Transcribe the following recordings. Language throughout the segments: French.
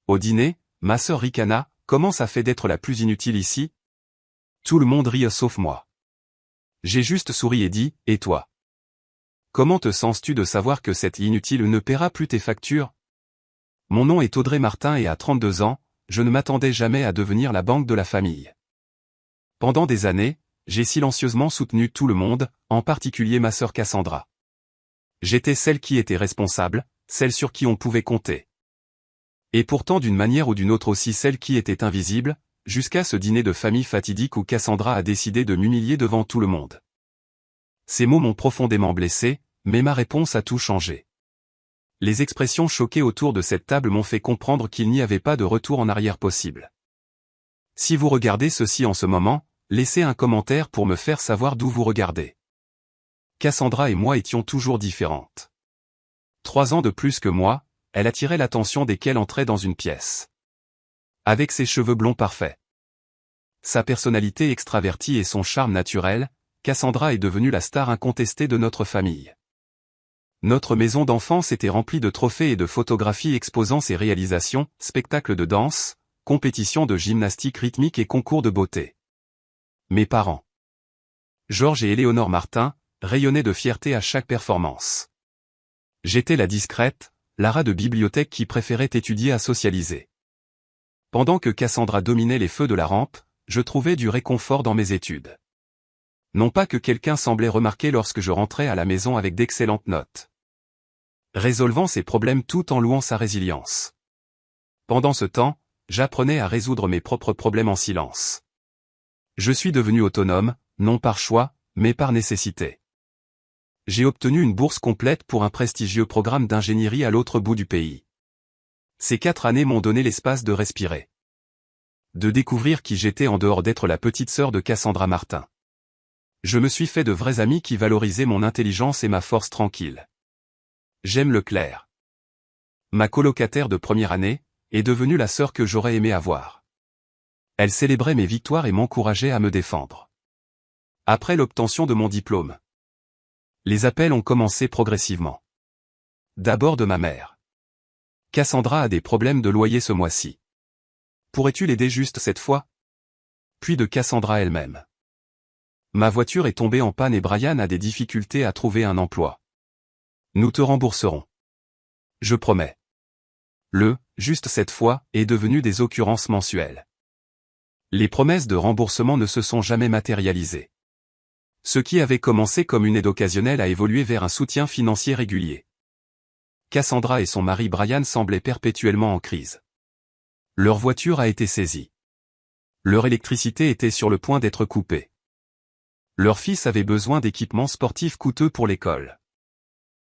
Au dîner, ma sœur ricana, comment ça fait d'être la plus inutile ici? Tout le monde rit sauf moi. J'ai juste souri et dit, et toi? Comment te sens-tu de savoir que cette inutile ne paiera plus tes factures? Mon nom est Audrey Martin et à 32 ans, je ne m'attendais jamais à devenir la banque de la famille. Pendant des années, j'ai silencieusement soutenu tout le monde, en particulier ma sœur Cassandra. J'étais celle qui était responsable, celle sur qui on pouvait compter. Et pourtant d'une manière ou d'une autre aussi celle qui était invisible, jusqu'à ce dîner de famille fatidique où Cassandra a décidé de m'humilier devant tout le monde. Ces mots m'ont profondément blessé, mais ma réponse a tout changé. Les expressions choquées autour de cette table m'ont fait comprendre qu'il n'y avait pas de retour en arrière possible. Si vous regardez ceci en ce moment, laissez un commentaire pour me faire savoir d'où vous regardez. Cassandra et moi étions toujours différentes. 3 ans de plus que moi, elle attirait l'attention dès qu'elle entrait dans une pièce. Avec ses cheveux blonds parfaits, sa personnalité extravertie et son charme naturel, Cassandra est devenue la star incontestée de notre famille. Notre maison d'enfance était remplie de trophées et de photographies exposant ses réalisations, spectacles de danse, compétitions de gymnastique rythmique et concours de beauté. Mes parents, Georges et Éléonore Martin, rayonnaient de fierté à chaque performance. J'étais la discrète, la rat de bibliothèque qui préférait étudier à socialiser. Pendant que Cassandra dominait les feux de la rampe, je trouvais du réconfort dans mes études. Non pas que quelqu'un semblait remarquer lorsque je rentrais à la maison avec d'excellentes notes. Résolvant ses problèmes tout en louant sa résilience. Pendant ce temps, j'apprenais à résoudre mes propres problèmes en silence. Je suis devenu autonome, non par choix, mais par nécessité. J'ai obtenu une bourse complète pour un prestigieux programme d'ingénierie à l'autre bout du pays. Ces 4 années m'ont donné l'espace de respirer. De découvrir qui j'étais en dehors d'être la petite sœur de Cassandra Martin. Je me suis fait de vrais amis qui valorisaient mon intelligence et ma force tranquille. J'aime le clair. Ma colocataire de première année est devenue la sœur que j'aurais aimé avoir. Elle célébrait mes victoires et m'encourageait à me défendre. Après l'obtention de mon diplôme, les appels ont commencé progressivement. D'abord de ma mère. Cassandra a des problèmes de loyer ce mois-ci. Pourrais-tu l'aider juste cette fois? Puis de Cassandra elle-même. Ma voiture est tombée en panne et Brian a des difficultés à trouver un emploi. Nous te rembourserons. Je promets. Juste cette fois, est devenu des occurrences mensuelles. Les promesses de remboursement ne se sont jamais matérialisées. Ce qui avait commencé comme une aide occasionnelle a évolué vers un soutien financier régulier. Cassandra et son mari Brian semblaient perpétuellement en crise. Leur voiture a été saisie. Leur électricité était sur le point d'être coupée. Leur fils avait besoin d'équipements sportifs coûteux pour l'école.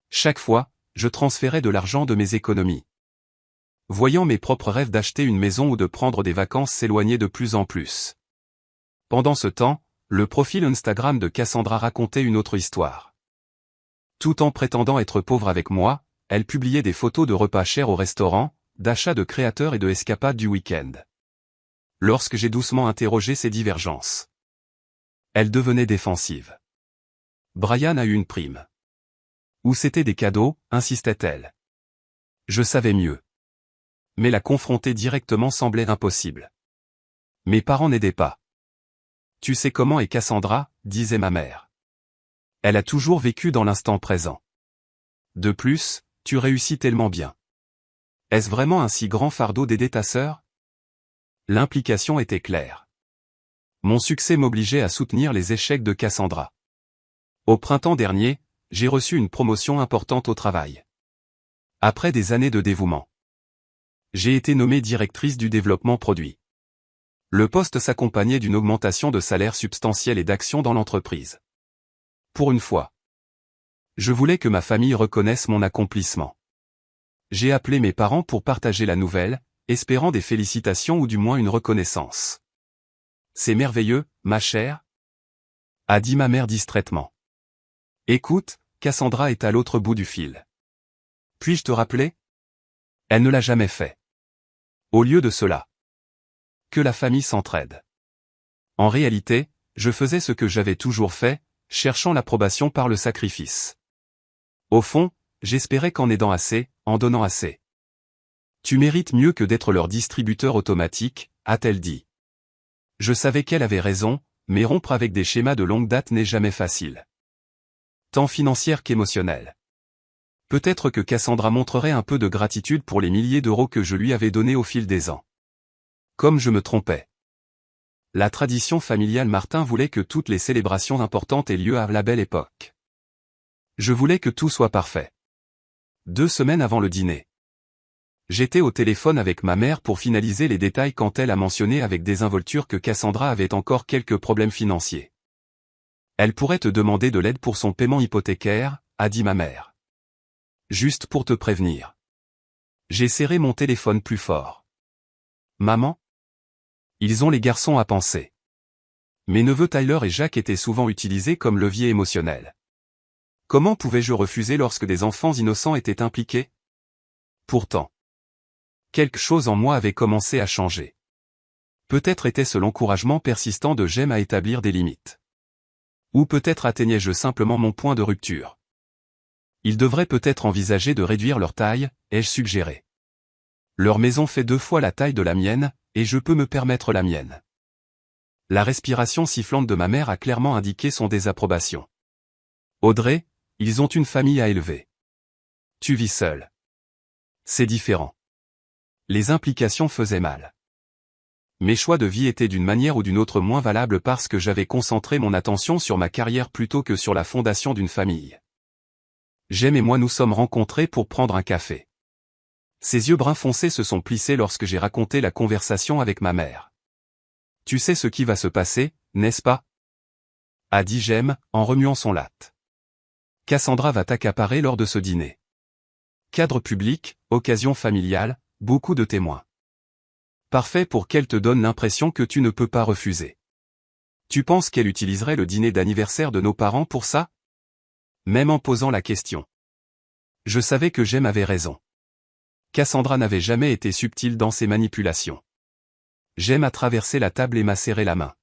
Chaque fois, je transférais de l'argent de mes économies. Voyant mes propres rêves d'acheter une maison ou de prendre des vacances s'éloigner de plus en plus. Pendant ce temps, le profil Instagram de Cassandra racontait une autre histoire. Tout en prétendant être pauvre avec moi, elle publiait des photos de repas chers au restaurant, d'achats de créateurs et de escapades du week-end. Lorsque j'ai doucement interrogé ces divergences, elle devenait défensive. Brian a eu une prime. Ou c'était des cadeaux, insistait-elle. Je savais mieux. Mais la confronter directement semblait impossible. Mes parents n'aidaient pas. Tu sais comment est Cassandra, disait ma mère. Elle a toujours vécu dans l'instant présent. De plus, tu réussis tellement bien. Est-ce vraiment un si grand fardeau d'aider ta sœur? L'implication était claire. Mon succès m'obligeait à soutenir les échecs de Cassandra. Au printemps dernier, j'ai reçu une promotion importante au travail. Après des années de dévouement, j'ai été nommée directrice du développement produit. Le poste s'accompagnait d'une augmentation de salaire substantielle et d'actions dans l'entreprise. Pour une fois, je voulais que ma famille reconnaisse mon accomplissement. J'ai appelé mes parents pour partager la nouvelle, espérant des félicitations ou du moins une reconnaissance. C'est merveilleux, ma chère, a dit ma mère distraitement. Écoute, Cassandra est à l'autre bout du fil. Puis-je te rappeler? Elle ne l'a jamais fait. Au lieu de cela, que la famille s'entraide. En réalité, je faisais ce que j'avais toujours fait, cherchant l'approbation par le sacrifice. Au fond, j'espérais qu'en aidant assez, en donnant assez, Tu mérites mieux que d'être leur distributeur automatique, a-t-elle dit. Je savais qu'elle avait raison, mais rompre avec des schémas de longue date n'est jamais facile. Tant financière qu'émotionnelle. Peut-être que Cassandra montrerait un peu de gratitude pour les milliers d'euros que je lui avais donnés au fil des ans. Comme je me trompais. La tradition familiale Martin voulait que toutes les célébrations importantes aient lieu à la belle époque. Je voulais que tout soit parfait. 2 semaines avant le dîner. J'étais au téléphone avec ma mère pour finaliser les détails quand elle a mentionné avec désinvolture que Cassandra avait encore quelques problèmes financiers. Elle pourrait te demander de l'aide pour son paiement hypothécaire, a dit ma mère. Juste pour te prévenir. J'ai serré mon téléphone plus fort. Maman? Ils ont les garçons à penser. Mes neveux Tyler et Jacques étaient souvent utilisés comme levier émotionnel. Comment pouvais-je refuser lorsque des enfants innocents étaient impliqués? Pourtant, quelque chose en moi avait commencé à changer. Peut-être était-ce l'encouragement persistant de Jem à établir des limites. Ou peut-être atteignais-je simplement mon point de rupture. Ils devraient peut-être envisager de réduire leur taille, ai-je suggéré. Leur maison fait 2 fois la taille de la mienne, et je peux me permettre la mienne. La respiration sifflante de ma mère a clairement indiqué son désapprobation. Audrey, ils ont une famille à élever. Tu vis seule. C'est différent. Les implications faisaient mal. Mes choix de vie étaient d'une manière ou d'une autre moins valables parce que j'avais concentré mon attention sur ma carrière plutôt que sur la fondation d'une famille. Jem et moi nous sommes rencontrés pour prendre un café. Ses yeux bruns foncés se sont plissés lorsque j'ai raconté la conversation avec ma mère. Tu sais ce qui va se passer, n'est-ce pas? A dit Jem, en remuant son latte. Cassandra va t'accaparer lors de ce dîner. Cadre public, occasion familiale, beaucoup de témoins. Parfait pour qu'elle te donne l'impression que tu ne peux pas refuser. Tu penses qu'elle utiliserait le dîner d'anniversaire de nos parents pour ça? Même en posant la question. Je savais que Jem avait raison. Cassandra n'avait jamais été subtile dans ses manipulations. Jem a traversé la table et m'a serré la main.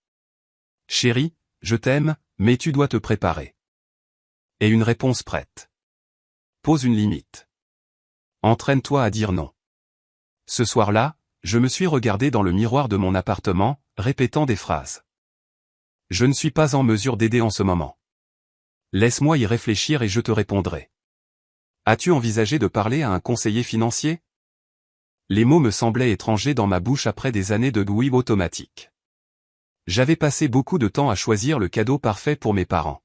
Chérie, je t'aime, mais tu dois te préparer. Et une réponse prête. Pose une limite. Entraîne-toi à dire non. Ce soir-là, je me suis regardé dans le miroir de mon appartement, répétant des phrases. Je ne suis pas en mesure d'aider en ce moment. Laisse-moi y réfléchir et je te répondrai. As-tu envisagé de parler à un conseiller financier? Les mots me semblaient étrangers dans ma bouche après des années de oui automatique. J'avais passé beaucoup de temps à choisir le cadeau parfait pour mes parents.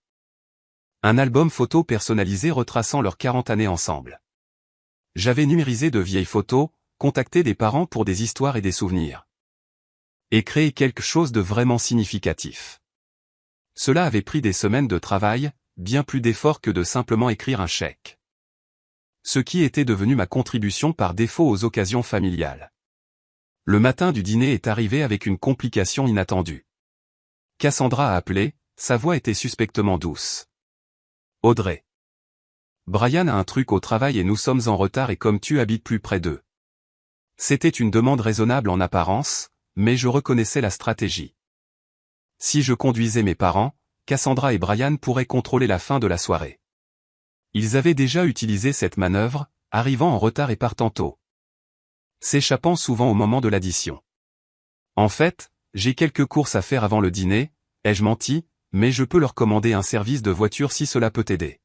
Un album photo personnalisé retraçant leurs 40 années ensemble. J'avais numérisé de vieilles photos, contacté des parents pour des histoires et des souvenirs. Et créé quelque chose de vraiment significatif. Cela avait pris des semaines de travail, bien plus d'efforts que de simplement écrire un chèque. Ce qui était devenu ma contribution par défaut aux occasions familiales. Le matin du dîner est arrivé avec une complication inattendue. Cassandra a appelé, sa voix était suspectement douce. Audrey. Brian a un truc au travail et nous sommes en retard et comme tu habites plus près d'eux. C'était une demande raisonnable en apparence, mais je reconnaissais la stratégie. Si je conduisais mes parents, Cassandra et Brian pourraient contrôler la fin de la soirée. Ils avaient déjà utilisé cette manœuvre, arrivant en retard et partant tôt. S'échappant souvent au moment de l'addition. En fait, j'ai quelques courses à faire avant le dîner, ai-je menti, mais je peux leur commander un service de voiture si cela peut t'aider.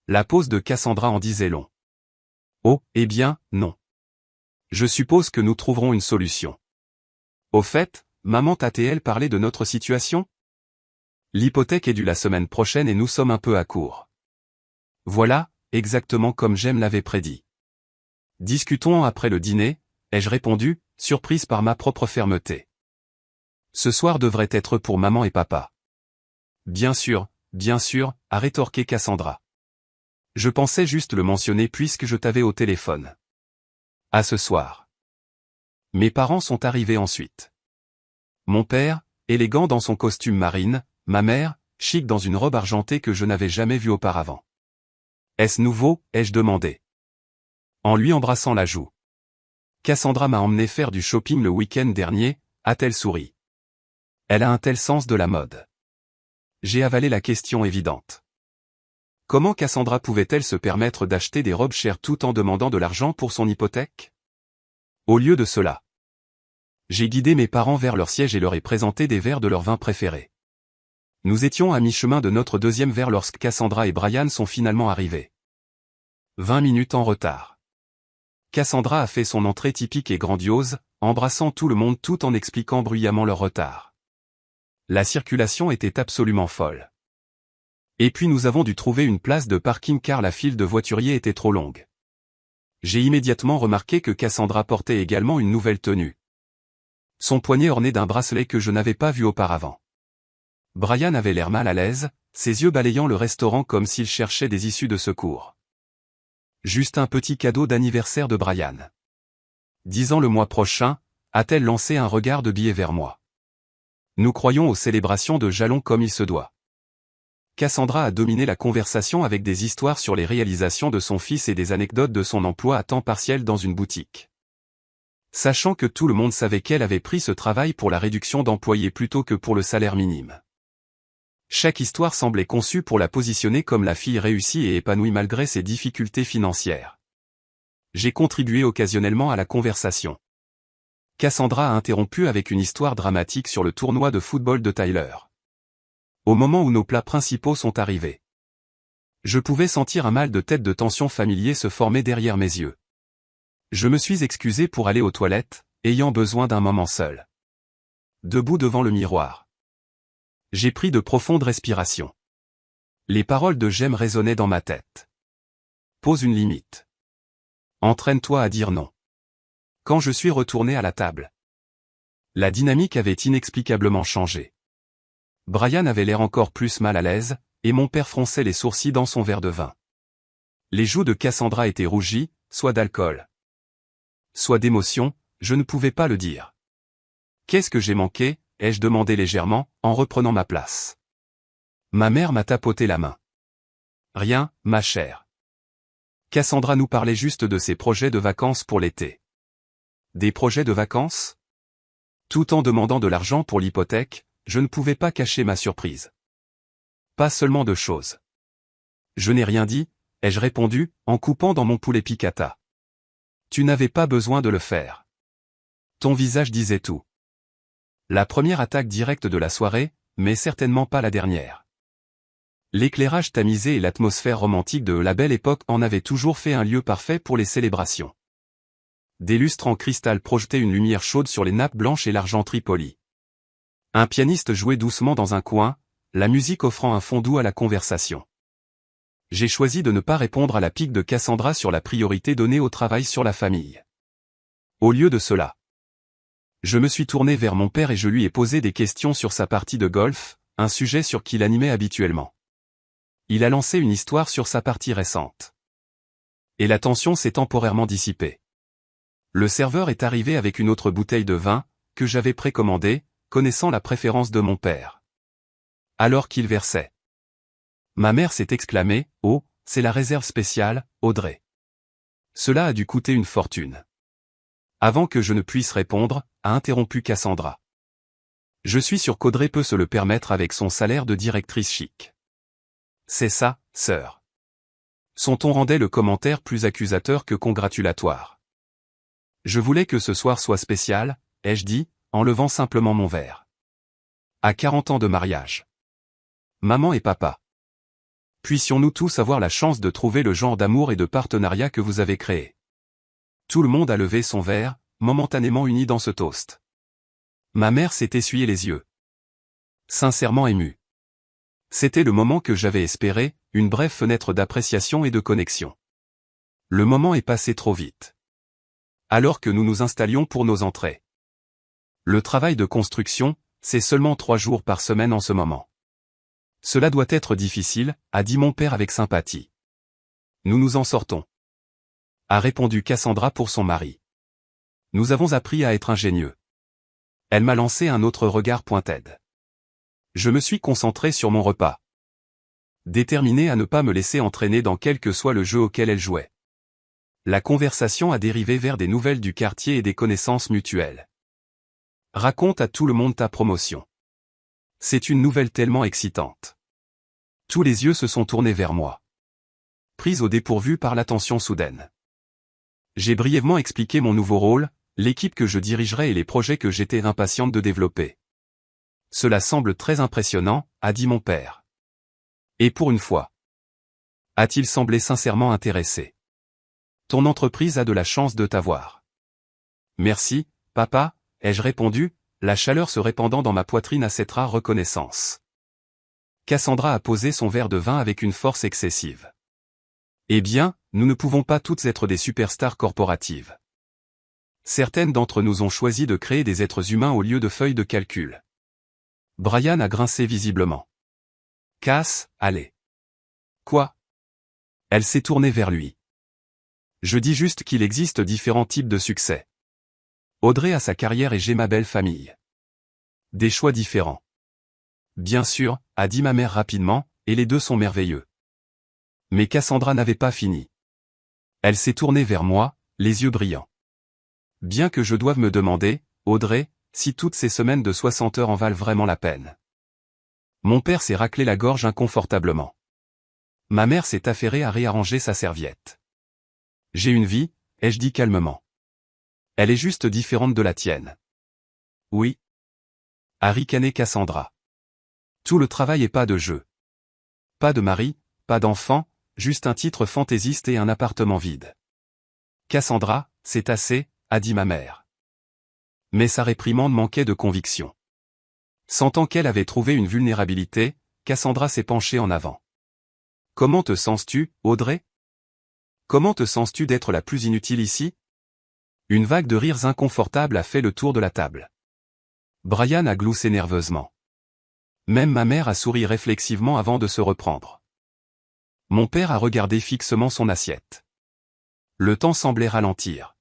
La pause de Cassandra en disait long. Oh, eh bien, non. Je suppose que nous trouverons une solution. Au fait, maman t'a-t-elle parlé de notre situation? L'hypothèque est due la semaine prochaine et nous sommes un peu à court. Voilà, exactement comme Jem l'avait prédit. Discutons après le dîner, ai-je répondu, surprise par ma propre fermeté. Ce soir devrait être pour maman et papa. Bien sûr, a rétorqué Cassandra. Je pensais juste le mentionner puisque je t'avais au téléphone. À ce soir. Mes parents sont arrivés ensuite. Mon père, élégant dans son costume marine, ma mère, chic dans une robe argentée que je n'avais jamais vue auparavant. Est-ce nouveau, ai-je demandé. En lui embrassant la joue. Cassandra m'a emmené faire du shopping le week-end dernier, a-t-elle souri. Elle a un tel sens de la mode. J'ai avalé la question évidente. Comment Cassandra pouvait-elle se permettre d'acheter des robes chères tout en demandant de l'argent pour son hypothèque? Au lieu de cela, j'ai guidé mes parents vers leur siège et leur ai présenté des verres de leur vin préféré. Nous étions à mi-chemin de notre deuxième verre lorsque Cassandra et Brian sont finalement arrivés. 20 minutes en retard. Cassandra a fait son entrée typique et grandiose, embrassant tout le monde tout en expliquant bruyamment leur retard. La circulation était absolument folle. Et puis nous avons dû trouver une place de parking car la file de voituriers était trop longue. J'ai immédiatement remarqué que Cassandra portait également une nouvelle tenue. Son poignet orné d'un bracelet que je n'avais pas vu auparavant. Brian avait l'air mal à l'aise, ses yeux balayant le restaurant comme s'il cherchait des issues de secours. Juste un petit cadeau d'anniversaire de Brian. 10 ans le mois prochain, a-t-elle lancé un regard de biais vers moi. Nous croyons aux célébrations de jalons comme il se doit. Cassandra a dominé la conversation avec des histoires sur les réalisations de son fils et des anecdotes de son emploi à temps partiel dans une boutique. Sachant que tout le monde savait qu'elle avait pris ce travail pour la réduction d'employés plutôt que pour le salaire minime. Chaque histoire semblait conçue pour la positionner comme la fille réussie et épanouie malgré ses difficultés financières. J'ai contribué occasionnellement à la conversation. Cassandra a interrompu avec une histoire dramatique sur le tournoi de football de Tyler. Au moment où nos plats principaux sont arrivés. Je pouvais sentir un mal de tête de tension familier se former derrière mes yeux. Je me suis excusé pour aller aux toilettes, ayant besoin d'un moment seul. Debout devant le miroir. J'ai pris de profondes respirations. Les paroles de J'aime résonnaient dans ma tête. Pose une limite. Entraîne-toi à dire non. Quand je suis retourné à la table, la dynamique avait inexplicablement changé. Brian avait l'air encore plus mal à l'aise, et mon père fronçait les sourcils dans son verre de vin. Les joues de Cassandra étaient rougies, soit d'alcool, soit d'émotion, je ne pouvais pas le dire. Qu'est-ce que j'ai manqué, ai-je demandé légèrement, en reprenant ma place. Ma mère m'a tapoté la main. Rien, ma chère. Cassandra nous parlait juste de ses projets de vacances pour l'été. Des projets de vacances ? Tout en demandant de l'argent pour l'hypothèque, je ne pouvais pas cacher ma surprise. Pas seulement de choses. Je n'ai rien dit, ai-je répondu, en coupant dans mon poulet piccata. Tu n'avais pas besoin de le faire. Ton visage disait tout. La première attaque directe de la soirée, mais certainement pas la dernière. L'éclairage tamisé et l'atmosphère romantique de La Belle Époque en avaient toujours fait un lieu parfait pour les célébrations. Des lustres en cristal projetaient une lumière chaude sur les nappes blanches et l'argenterie polie. Un pianiste jouait doucement dans un coin, la musique offrant un fond doux à la conversation. J'ai choisi de ne pas répondre à la pique de Cassandra sur la priorité donnée au travail sur la famille. Au lieu de cela, je me suis tourné vers mon père et je lui ai posé des questions sur sa partie de golf, un sujet sur qui l'animait habituellement. Il a lancé une histoire sur sa partie récente. Et la tension s'est temporairement dissipée. Le serveur est arrivé avec une autre bouteille de vin, que j'avais précommandée, connaissant la préférence de mon père. Alors qu'il versait. Ma mère s'est exclamée, « Oh, c'est la réserve spéciale, Audrey. » Cela a dû coûter une fortune. Avant que je ne puisse répondre, a interrompu Cassandra. Je suis sûr qu'Audrey peut se le permettre avec son salaire de directrice chic. C'est ça, sœur. Son ton rendait le commentaire plus accusateur que congratulatoire. Je voulais que ce soir soit spécial, ai-je dit, en levant simplement mon verre. À 40 ans de mariage. Maman et papa. Puissions-nous tous avoir la chance de trouver le genre d'amour et de partenariat que vous avez créé. Tout le monde a levé son verre, momentanément uni dans ce toast. Ma mère s'est essuyé les yeux. Sincèrement émue. C'était le moment que j'avais espéré, une brève fenêtre d'appréciation et de connexion. Le moment est passé trop vite. Alors que nous nous installions pour nos entrées. Le travail de construction, c'est seulement 3 jours par semaine en ce moment. Cela doit être difficile, a dit mon père avec sympathie. Nous nous en sortons. A répondu Cassandra pour son mari. Nous avons appris à être ingénieux. Elle m'a lancé un autre regard pointed. Je me suis concentré sur mon repas. Déterminé à ne pas me laisser entraîner dans quel que soit le jeu auquel elle jouait. La conversation a dérivé vers des nouvelles du quartier et des connaissances mutuelles. Raconte à tout le monde ta promotion. C'est une nouvelle tellement excitante. Tous les yeux se sont tournés vers moi. Prise au dépourvu par l'attention soudaine. J'ai brièvement expliqué mon nouveau rôle, l'équipe que je dirigerai et les projets que j'étais impatiente de développer. Cela semble très impressionnant, a dit mon père. Et pour une fois. A-t-il semblé sincèrement intéressé. Ton entreprise a de la chance de t'avoir. Merci, papa, ai-je répondu, la chaleur se répandant dans ma poitrine à cette rare reconnaissance. Cassandra a posé son verre de vin avec une force excessive. Eh bien, nous ne pouvons pas toutes être des superstars corporatives. Certaines d'entre nous ont choisi de créer des êtres humains au lieu de feuilles de calcul. Brian a grincé visiblement. Cass, allez. Quoi? Elle s'est tournée vers lui. Je dis juste qu'il existe différents types de succès. Audrey a sa carrière et j'ai ma belle famille. Des choix différents. Bien sûr, a dit ma mère rapidement, et les deux sont merveilleux. Mais Cassandra n'avait pas fini. Elle s'est tournée vers moi, les yeux brillants. Bien que je doive me demander, Audrey, si toutes ces semaines de 60 heures en valent vraiment la peine. Mon père s'est raclé la gorge inconfortablement. Ma mère s'est affairée à réarranger sa serviette. J'ai une vie, ai-je dit calmement. Elle est juste différente de la tienne. Oui. A ricané Cassandra. Tout le travail et pas de jeu. Pas de mari, pas d'enfant, juste un titre fantaisiste et un appartement vide. Cassandra, c'est assez, a dit ma mère. Mais sa réprimande manquait de conviction. Sentant qu'elle avait trouvé une vulnérabilité, Cassandra s'est penchée en avant. Comment te sens-tu, Audrey? Comment te sens-tu d'être la plus inutile ici? Une vague de rires inconfortables a fait le tour de la table. Brian a gloussé nerveusement. Même ma mère a souri réflexivement avant de se reprendre. Mon père a regardé fixement son assiette. Le temps semblait ralentir.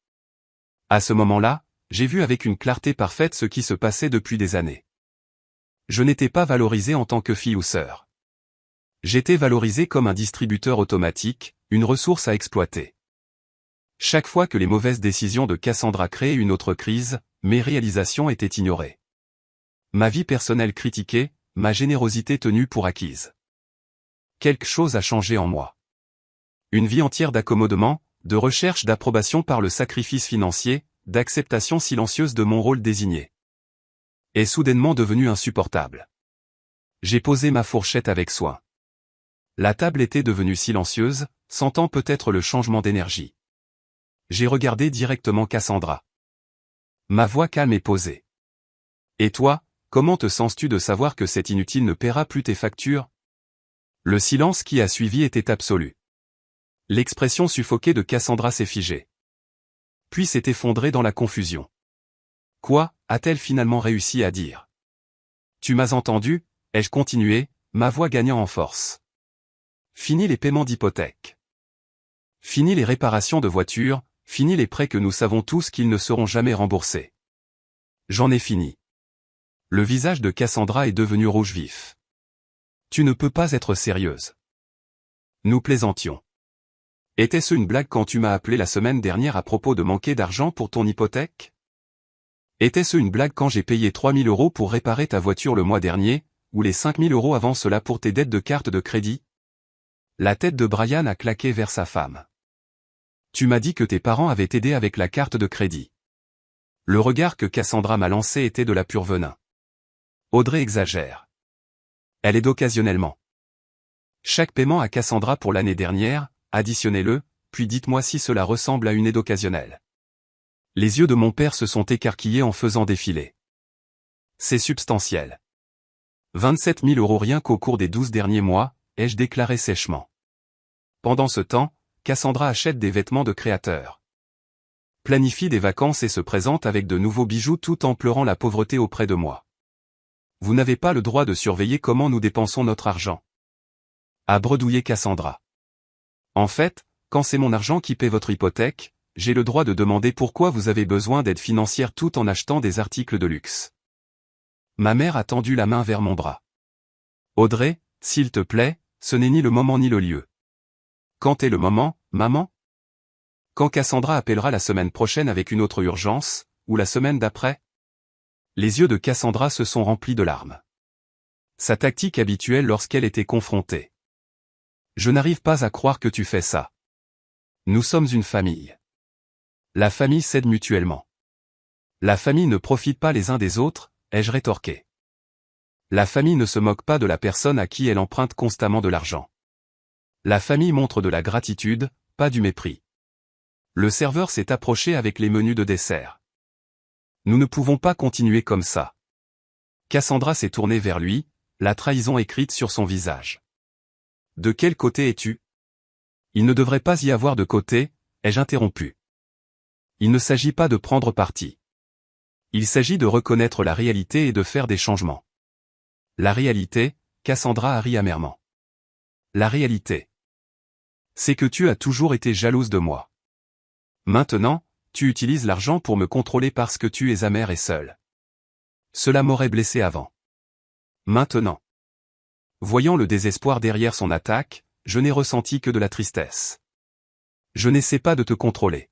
À ce moment-là, j'ai vu avec une clarté parfaite ce qui se passait depuis des années. Je n'étais pas valorisé en tant que fille ou sœur. J'étais valorisé comme un distributeur automatique, une ressource à exploiter. Chaque fois que les mauvaises décisions de Cassandra créaient une autre crise, mes réalisations étaient ignorées. Ma vie personnelle critiquée, ma générosité tenue pour acquise. Quelque chose a changé en moi. Une vie entière d'accommodement, de recherche d'approbation par le sacrifice financier, d'acceptation silencieuse de mon rôle désigné. Est soudainement devenue insupportable. J'ai posé ma fourchette avec soin. La table était devenue silencieuse, sentant peut-être le changement d'énergie. J'ai regardé directement Cassandra. Ma voix calme et posée. Et toi, comment te sens-tu de savoir que cet inutile ne paiera plus tes factures? Le silence qui a suivi était absolu. L'expression suffoquée de Cassandra s'est figée. Puis s'est effondrée dans la confusion. Quoi, a-t-elle finalement réussi à dire? Tu m'as entendu, ai-je continué, ma voix gagnant en force. Fini les paiements d'hypothèque. Fini les réparations de voitures, fini les prêts que nous savons tous qu'ils ne seront jamais remboursés. J'en ai fini. Le visage de Cassandra est devenu rouge vif. Tu ne peux pas être sérieuse. Nous plaisantions. Était-ce une blague quand tu m'as appelé la semaine dernière à propos de manquer d'argent pour ton hypothèque? Était-ce une blague quand j'ai payé 3 000 € pour réparer ta voiture le mois dernier, ou les 5 000 € avant cela pour tes dettes de carte de crédit? La tête de Brian a claqué vers sa femme. Tu m'as dit que tes parents avaient aidé avec la carte de crédit. Le regard que Cassandra m'a lancé était de la pure venin. Audrey exagère. Elle aide occasionnellement. Chaque paiement à Cassandra pour l'année dernière, additionnez-le, puis dites-moi si cela ressemble à une aide occasionnelle. Les yeux de mon père se sont écarquillés en faisant défiler. C'est substantiel. 27 000 € rien qu'au cours des 12 derniers mois, ai-je déclaré sèchement. Pendant ce temps, Cassandra achète des vêtements de créateur. Planifie des vacances et se présente avec de nouveaux bijoux tout en pleurant la pauvreté auprès de moi. Vous n'avez pas le droit de surveiller comment nous dépensons notre argent. A bredouillé Cassandra. En fait, quand c'est mon argent qui paie votre hypothèque, j'ai le droit de demander pourquoi vous avez besoin d'aide financière tout en achetant des articles de luxe. Ma mère a tendu la main vers mon bras. Audrey, s'il te plaît, ce n'est ni le moment ni le lieu. Quand est le moment, maman? Quand Cassandra appellera la semaine prochaine avec une autre urgence, ou la semaine d'après? Les yeux de Cassandra se sont remplis de larmes. Sa tactique habituelle lorsqu'elle était confrontée. Je n'arrive pas à croire que tu fais ça. Nous sommes une famille. La famille s'aide mutuellement. La famille ne profite pas les uns des autres, ai-je rétorqué. La famille ne se moque pas de la personne à qui elle emprunte constamment de l'argent. La famille montre de la gratitude, pas du mépris. Le serveur s'est approché avec les menus de dessert. Nous ne pouvons pas continuer comme ça. Cassandra s'est tournée vers lui, la trahison écrite sur son visage. De quel côté es-tu? Il ne devrait pas y avoir de côté, ai-je interrompu. Il ne s'agit pas de prendre parti. Il s'agit de reconnaître la réalité et de faire des changements. La réalité, Cassandra a ri amèrement. La réalité. C'est que tu as toujours été jalouse de moi. Maintenant, tu utilises l'argent pour me contrôler parce que tu es amère et seule. Cela m'aurait blessé avant. Maintenant. Voyant le désespoir derrière son attaque, je n'ai ressenti que de la tristesse. Je n'essaie pas de te contrôler.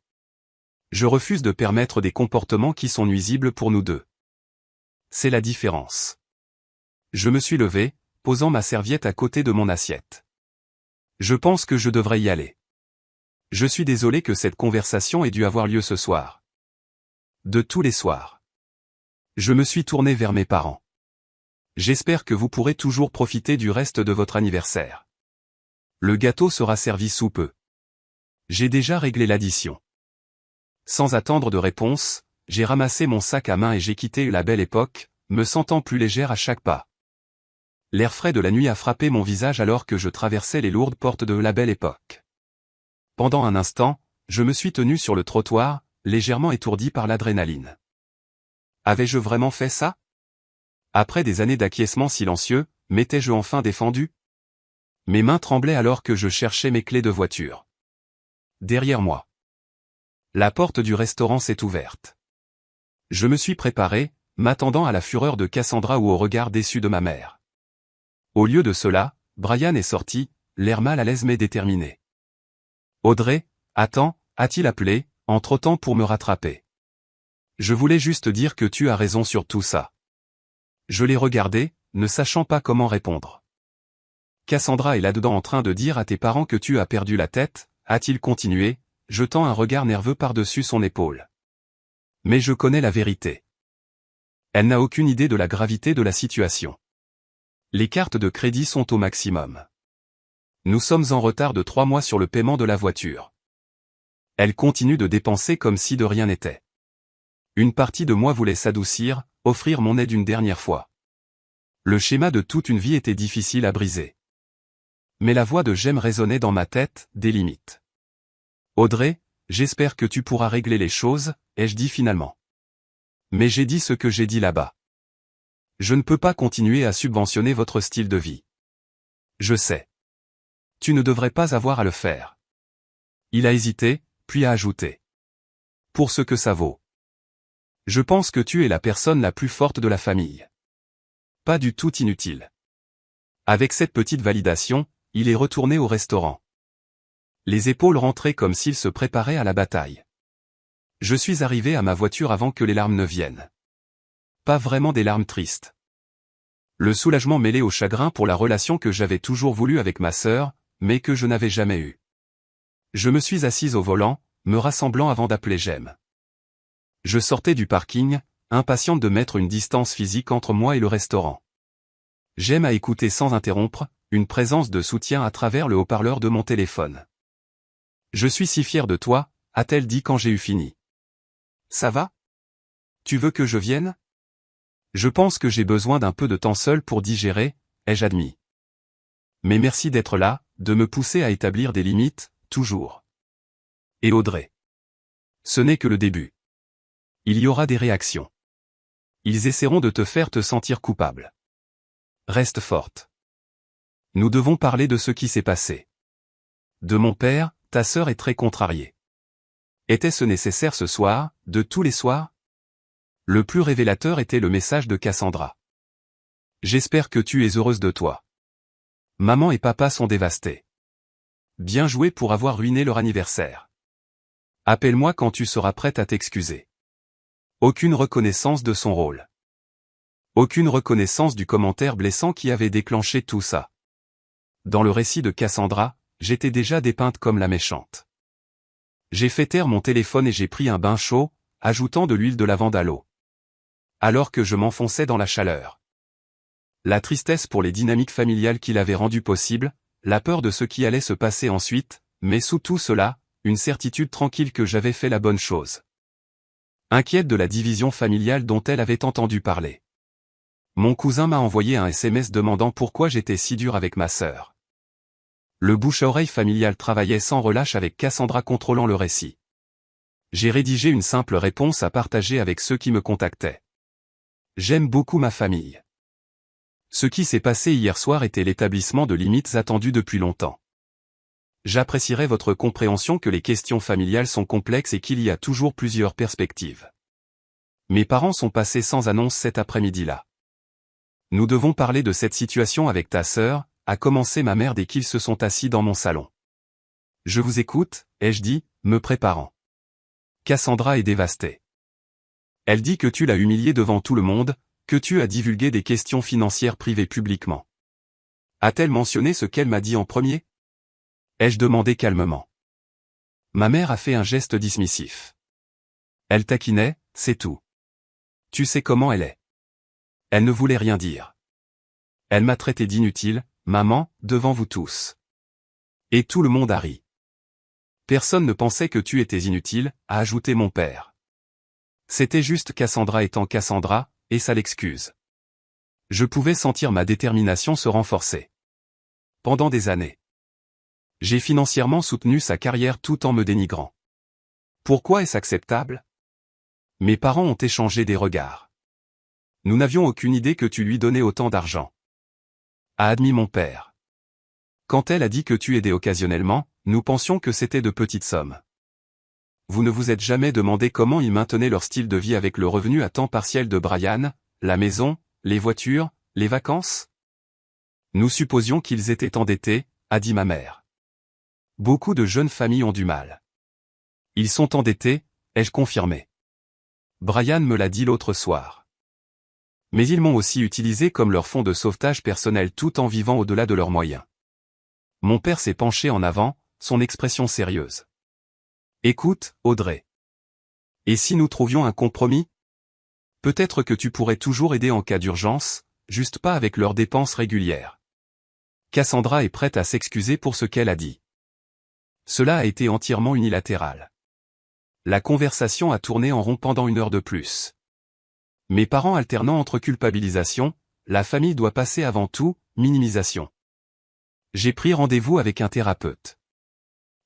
Je refuse de permettre des comportements qui sont nuisibles pour nous deux. C'est la différence. Je me suis levé, posant ma serviette à côté de mon assiette. Je pense que je devrais y aller. Je suis désolé que cette conversation ait dû avoir lieu ce soir. De tous les soirs. Je me suis tourné vers mes parents. J'espère que vous pourrez toujours profiter du reste de votre anniversaire. Le gâteau sera servi sous peu. J'ai déjà réglé l'addition. Sans attendre de réponse, j'ai ramassé mon sac à main et j'ai quitté la belle époque, me sentant plus légère à chaque pas. L'air frais de la nuit a frappé mon visage alors que je traversais les lourdes portes de la belle époque. Pendant un instant, je me suis tenu sur le trottoir, légèrement étourdi par l'adrénaline. Avais-je vraiment fait ça? Après des années d'acquiescement silencieux, m'étais-je enfin défendu? Mes mains tremblaient alors que je cherchais mes clés de voiture. Derrière moi. La porte du restaurant s'est ouverte. Je me suis préparé, m'attendant à la fureur de Cassandra ou au regard déçu de ma mère. Au lieu de cela, Brian est sorti, l'air mal à l'aise mais déterminé. Audrey, attends, a-t-il appelé, en trottant pour me rattraper. Je voulais juste dire que tu as raison sur tout ça. Je l'ai regardé, ne sachant pas comment répondre. Cassandra est là-dedans en train de dire à tes parents que tu as perdu la tête, a-t-il continué, jetant un regard nerveux par-dessus son épaule. Mais je connais la vérité. Elle n'a aucune idée de la gravité de la situation. Les cartes de crédit sont au maximum. Nous sommes en retard de 3 mois sur le paiement de la voiture. Elle continue de dépenser comme si de rien n'était. Une partie de moi voulait s'adoucir, offrir mon aide une dernière fois. Le schéma de toute une vie était difficile à briser. Mais la voix de Jem résonnait dans ma tête, des limites. Audrey, j'espère que tu pourras régler les choses, ai-je dit finalement. Mais j'ai dit ce que j'ai dit là-bas. Je ne peux pas continuer à subventionner votre style de vie. Je sais. Tu ne devrais pas avoir à le faire. Il a hésité, puis a ajouté. Pour ce que ça vaut. Je pense que tu es la personne la plus forte de la famille. Pas du tout inutile. Avec cette petite validation, il est retourné au restaurant. Les épaules rentrées comme s'il se préparait à la bataille. Je suis arrivé à ma voiture avant que les larmes ne viennent. Pas vraiment des larmes tristes. Le soulagement mêlé au chagrin pour la relation que j'avais toujours voulu avec ma sœur, mais que je n'avais jamais eue. Je me suis assise au volant, me rassemblant avant d'appeler Jem. Je sortais du parking, impatiente de mettre une distance physique entre moi et le restaurant. Jem a écouté sans interrompre, une présence de soutien à travers le haut-parleur de mon téléphone. Je suis si fière de toi, a-t-elle dit quand j'ai eu fini. Ça va? Tu veux que je vienne? Je pense que j'ai besoin d'un peu de temps seul pour digérer, ai-je admis. Mais merci d'être là, de me pousser à établir des limites, toujours. Et Audrey. Ce n'est que le début. Il y aura des réactions. Ils essaieront de te faire te sentir coupable. Reste forte. Nous devons parler de ce qui s'est passé. De mon père, ta sœur est très contrariée. Était-ce nécessaire ce soir, de tous les soirs? Le plus révélateur était le message de Cassandra. J'espère que tu es heureuse de toi. Maman et papa sont dévastés. Bien joué pour avoir ruiné leur anniversaire. Appelle-moi quand tu seras prête à t'excuser. Aucune reconnaissance de son rôle. Aucune reconnaissance du commentaire blessant qui avait déclenché tout ça. Dans le récit de Cassandra, j'étais déjà dépeinte comme la méchante. J'ai fait taire mon téléphone et j'ai pris un bain chaud, ajoutant de l'huile de lavande à l'eau. Alors que je m'enfonçais dans la chaleur. La tristesse pour les dynamiques familiales qu'il avait rendues possibles, la peur de ce qui allait se passer ensuite, mais sous tout cela, une certitude tranquille que j'avais fait la bonne chose. Inquiète de la division familiale dont elle avait entendu parler. Mon cousin m'a envoyé un SMS demandant pourquoi j'étais si dur avec ma sœur. Le bouche-à-oreille familial travaillait sans relâche avec Cassandra contrôlant le récit. J'ai rédigé une simple réponse à partager avec ceux qui me contactaient. J'aime beaucoup ma famille. Ce qui s'est passé hier soir était l'établissement de limites attendues depuis longtemps. J'apprécierais votre compréhension que les questions familiales sont complexes et qu'il y a toujours plusieurs perspectives. Mes parents sont passés sans annonce cet après-midi-là. Nous devons parler de cette situation avec ta sœur, a commencé ma mère dès qu'ils se sont assis dans mon salon. Je vous écoute, ai-je dit, me préparant. Cassandra est dévastée. Elle dit que tu l'as humiliée devant tout le monde, que tu as divulgué des questions financières privées publiquement. A-t-elle mentionné ce qu'elle m'a dit en premier ? Ai-je demandé calmement. Ma mère a fait un geste dismissif. Elle taquinait, c'est tout. Tu sais comment elle est. Elle ne voulait rien dire. Elle m'a traité d'inutile, maman, devant vous tous. Et tout le monde a ri. Personne ne pensait que tu étais inutile, a ajouté mon père. C'était juste Cassandra étant Cassandra, et ça l'excuse. Je pouvais sentir ma détermination se renforcer. Pendant des années. J'ai financièrement soutenu sa carrière tout en me dénigrant. Pourquoi est-ce acceptable ? Mes parents ont échangé des regards. Nous n'avions aucune idée que tu lui donnais autant d'argent. A admis mon père. Quand elle a dit que tu aidais occasionnellement, nous pensions que c'était de petites sommes. Vous ne vous êtes jamais demandé comment ils maintenaient leur style de vie avec le revenu à temps partiel de Brian, la maison, les voitures, les vacances ? Nous supposions qu'ils étaient endettés, a dit ma mère. Beaucoup de jeunes familles ont du mal. Ils sont endettés, ai-je confirmé. Brian me l'a dit l'autre soir. Mais ils m'ont aussi utilisé comme leur fonds de sauvetage personnel tout en vivant au-delà de leurs moyens. Mon père s'est penché en avant, son expression sérieuse. Écoute, Audrey. Et si nous trouvions un compromis ? Peut-être que tu pourrais toujours aider en cas d'urgence, juste pas avec leurs dépenses régulières. Cassandra est prête à s'excuser pour ce qu'elle a dit. Cela a été entièrement unilatéral. La conversation a tourné en rond pendant 1 heure de plus. Mes parents alternant entre culpabilisation, la famille doit passer avant tout, minimisation. J'ai pris rendez-vous avec un thérapeute.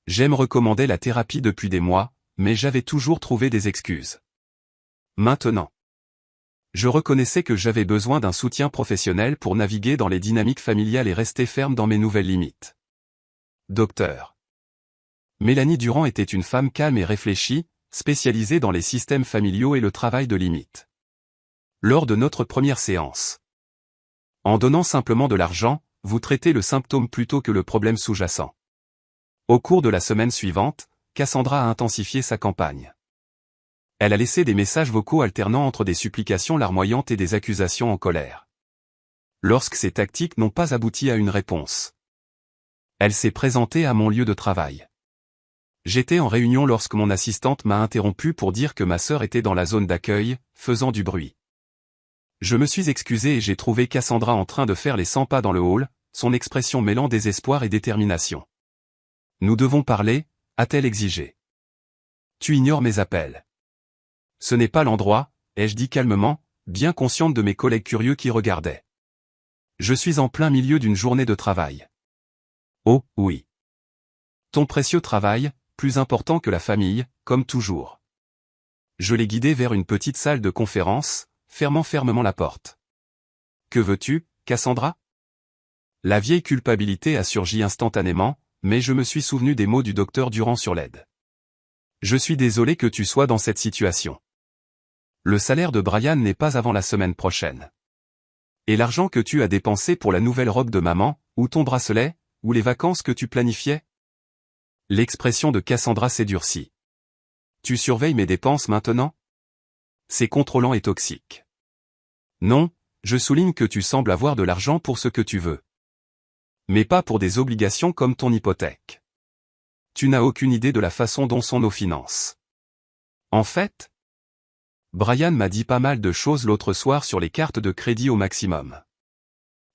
J'aime recommander la thérapie depuis des mois, mais j'avais toujours trouvé des excuses. Maintenant. Je reconnaissais que j'avais besoin d'un soutien professionnel pour naviguer dans les dynamiques familiales et rester ferme dans mes nouvelles limites. Docteur. Mélanie Durand était une femme calme et réfléchie, spécialisée dans les systèmes familiaux et le travail de limite. Lors de notre première séance. En donnant simplement de l'argent, vous traitez le symptôme plutôt que le problème sous-jacent. Au cours de la semaine suivante, Cassandra a intensifié sa campagne. Elle a laissé des messages vocaux alternant entre des supplications larmoyantes et des accusations en colère. Lorsque ces tactiques n'ont pas abouti à une réponse, elle s'est présentée à mon lieu de travail. J'étais en réunion lorsque mon assistante m'a interrompu pour dire que ma sœur était dans la zone d'accueil, faisant du bruit. Je me suis excusé et j'ai trouvé Cassandra en train de faire les 100 pas dans le hall, son expression mêlant désespoir et détermination. Nous devons parler, a-t-elle exigé. Tu ignores mes appels. Ce n'est pas l'endroit, ai-je dit calmement, bien consciente de mes collègues curieux qui regardaient. Je suis en plein milieu d'une journée de travail. Oh, oui. Ton précieux travail, plus important que la famille, comme toujours. Je l'ai guidé vers une petite salle de conférence, fermant fermement la porte. Que veux-tu, Cassandra ? La vieille culpabilité a surgi instantanément, mais je me suis souvenu des mots du docteur Durand sur l'aide. Je suis désolé que tu sois dans cette situation. Le salaire de Brian n'est pas avant la semaine prochaine. Et l'argent que tu as dépensé pour la nouvelle robe de maman, ou ton bracelet, ou les vacances que tu planifiais ? L'expression de Cassandra s'est durcie. Tu surveilles mes dépenses maintenant ? C'est contrôlant et toxique. Non, je souligne que tu sembles avoir de l'argent pour ce que tu veux. Mais pas pour des obligations comme ton hypothèque. Tu n'as aucune idée de la façon dont sont nos finances. En fait, Brian m'a dit pas mal de choses l'autre soir sur les cartes de crédit au maximum.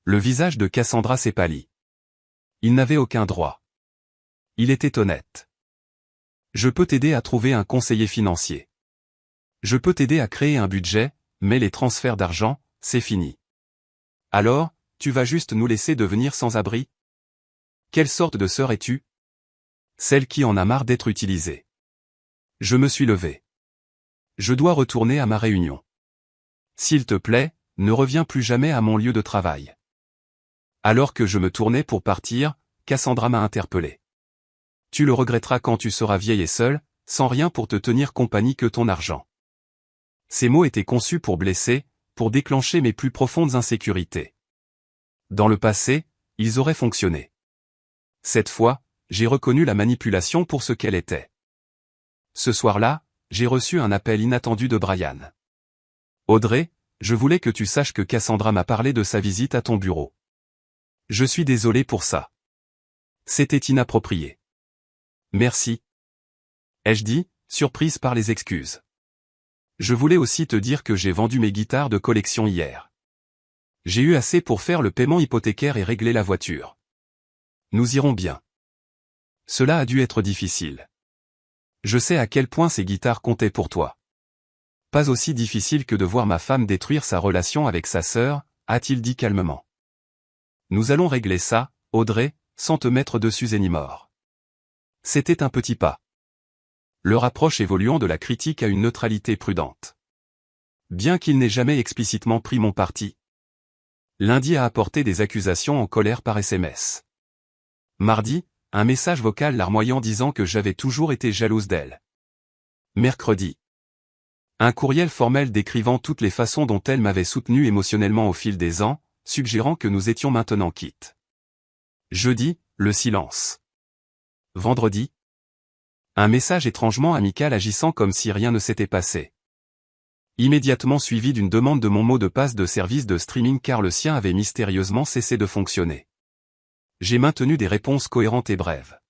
Le visage de Cassandra s'est pâli. Il n'avait aucun droit. Il était honnête. Je peux t'aider à trouver un conseiller financier. Je peux t'aider à créer un budget, mais les transferts d'argent, c'est fini. Alors, tu vas juste nous laisser devenir sans abri? Quelle sorte de sœur es-tu? Celle qui en a marre d'être utilisée. Je me suis levé. Je dois retourner à ma réunion. S'il te plaît, ne reviens plus jamais à mon lieu de travail. Alors que je me tournais pour partir, Cassandra m'a interpellé. Tu le regretteras quand tu seras vieille et seule, sans rien pour te tenir compagnie que ton argent. Ces mots étaient conçus pour blesser, pour déclencher mes plus profondes insécurités. Dans le passé, ils auraient fonctionné. Cette fois, j'ai reconnu la manipulation pour ce qu'elle était. Ce soir-là, j'ai reçu un appel inattendu de Brian. Audrey, je voulais que tu saches que Cassandra m'a parlé de sa visite à ton bureau. Je suis désolé pour ça. C'était inapproprié. Merci. Ai-je dit, surprise par les excuses. Je voulais aussi te dire que j'ai vendu mes guitares de collection hier. J'ai eu assez pour faire le paiement hypothécaire et régler la voiture. Nous irons bien. Cela a dû être difficile. Je sais à quel point ces guitares comptaient pour toi. Pas aussi difficile que de voir ma femme détruire sa relation avec sa sœur, a-t-il dit calmement. Nous allons régler ça, Audrey, sans te mettre dessus ni mort. C'était un petit pas. Leur approche évoluant de la critique à une neutralité prudente. Bien qu'il n'ait jamais explicitement pris mon parti. Lundi a apporté des accusations en colère par SMS. Mardi, un message vocal larmoyant disant que j'avais toujours été jalouse d'elle. Mercredi. Un courriel formel décrivant toutes les façons dont elle m'avait soutenu émotionnellement au fil des ans, suggérant que nous étions maintenant quittes. Jeudi, le silence. Vendredi. Un message étrangement amical agissant comme si rien ne s'était passé. Immédiatement suivi d'une demande de mon mot de passe de service de streaming car le sien avait mystérieusement cessé de fonctionner. J'ai maintenu des réponses cohérentes et brèves.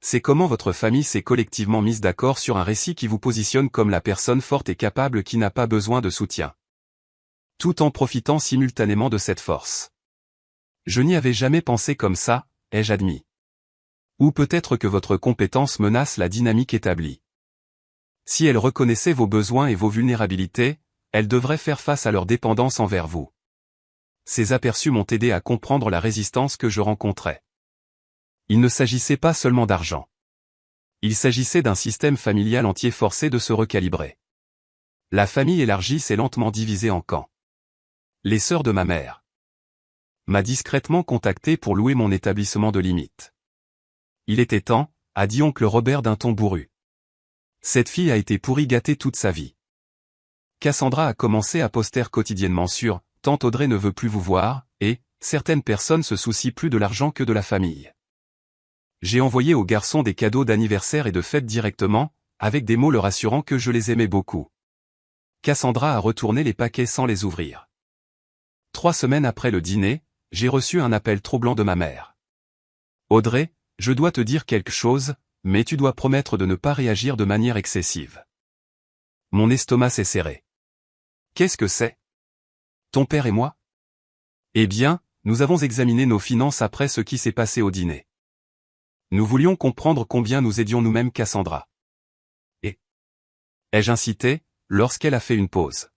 C'est comment votre famille s'est collectivement mise d'accord sur un récit qui vous positionne comme la personne forte et capable qui n'a pas besoin de soutien. Tout en profitant simultanément de cette force. Je n'y avais jamais pensé comme ça, ai-je admis. Ou peut-être que votre compétence menace la dynamique établie. Si elle reconnaissait vos besoins et vos vulnérabilités, elle devrait faire face à leur dépendance envers vous. Ces aperçus m'ont aidé à comprendre la résistance que je rencontrais. Il ne s'agissait pas seulement d'argent. Il s'agissait d'un système familial entier forcé de se recalibrer. La famille élargie s'est lentement divisée en camps. Les sœurs de ma mère m'a discrètement contacté pour louer mon établissement de limite. Il était temps, a dit oncle Robert d'un ton bourru. Cette fille a été pourrie gâtée toute sa vie. Cassandra a commencé à poster quotidiennement sur « Tante Audrey ne veut plus vous voir » et « Certaines personnes se soucient plus de l'argent que de la famille ». J'ai envoyé aux garçons des cadeaux d'anniversaire et de fête directement, avec des mots leur assurant que je les aimais beaucoup. Cassandra a retourné les paquets sans les ouvrir. 3 semaines après le dîner, j'ai reçu un appel troublant de ma mère. « Audrey, je dois te dire quelque chose, mais tu dois promettre de ne pas réagir de manière excessive. » Mon estomac s'est serré. Qu'est-ce que c'est? Ton père et moi? Eh bien, nous avons examiné nos finances après ce qui s'est passé au dîner. Nous voulions comprendre combien nous aidions nous-mêmes Cassandra. Et ai-je incité, lorsqu'elle a fait une pause.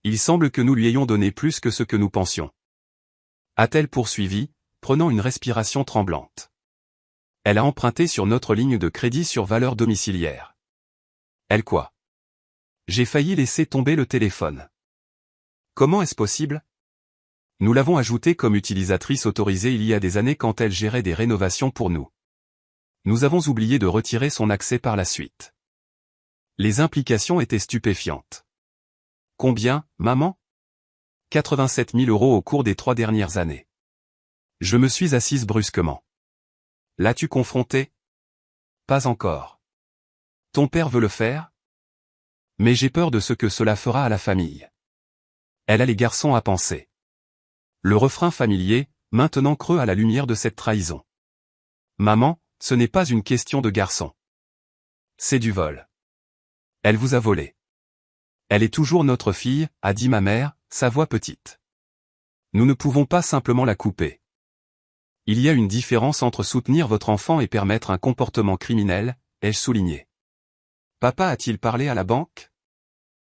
Il semble que nous lui ayons donné plus que ce que nous pensions. A-t-elle poursuivi, prenant une respiration tremblante. Elle a emprunté sur notre ligne de crédit sur valeur domiciliaire. Elle quoi? J'ai failli laisser tomber le téléphone. Comment est-ce possible? Nous l'avons ajoutée comme utilisatrice autorisée il y a des années quand elle gérait des rénovations pour nous. Nous avons oublié de retirer son accès par la suite. Les implications étaient stupéfiantes. Combien, maman? 87 000 € au cours des 3 dernières années. Je me suis assise brusquement. L'as-tu confronté? Pas encore. Ton père veut le faire? Mais j'ai peur de ce que cela fera à la famille. Elle a les garçons à penser. Le refrain familier, maintenant creux à la lumière de cette trahison. Maman, ce n'est pas une question de garçon. C'est du vol. Elle vous a volé. Elle est toujours notre fille, a dit ma mère, sa voix petite. Nous ne pouvons pas simplement la couper. Il y a une différence entre soutenir votre enfant et permettre un comportement criminel, ai-je souligné. Papa a-t-il parlé à la banque?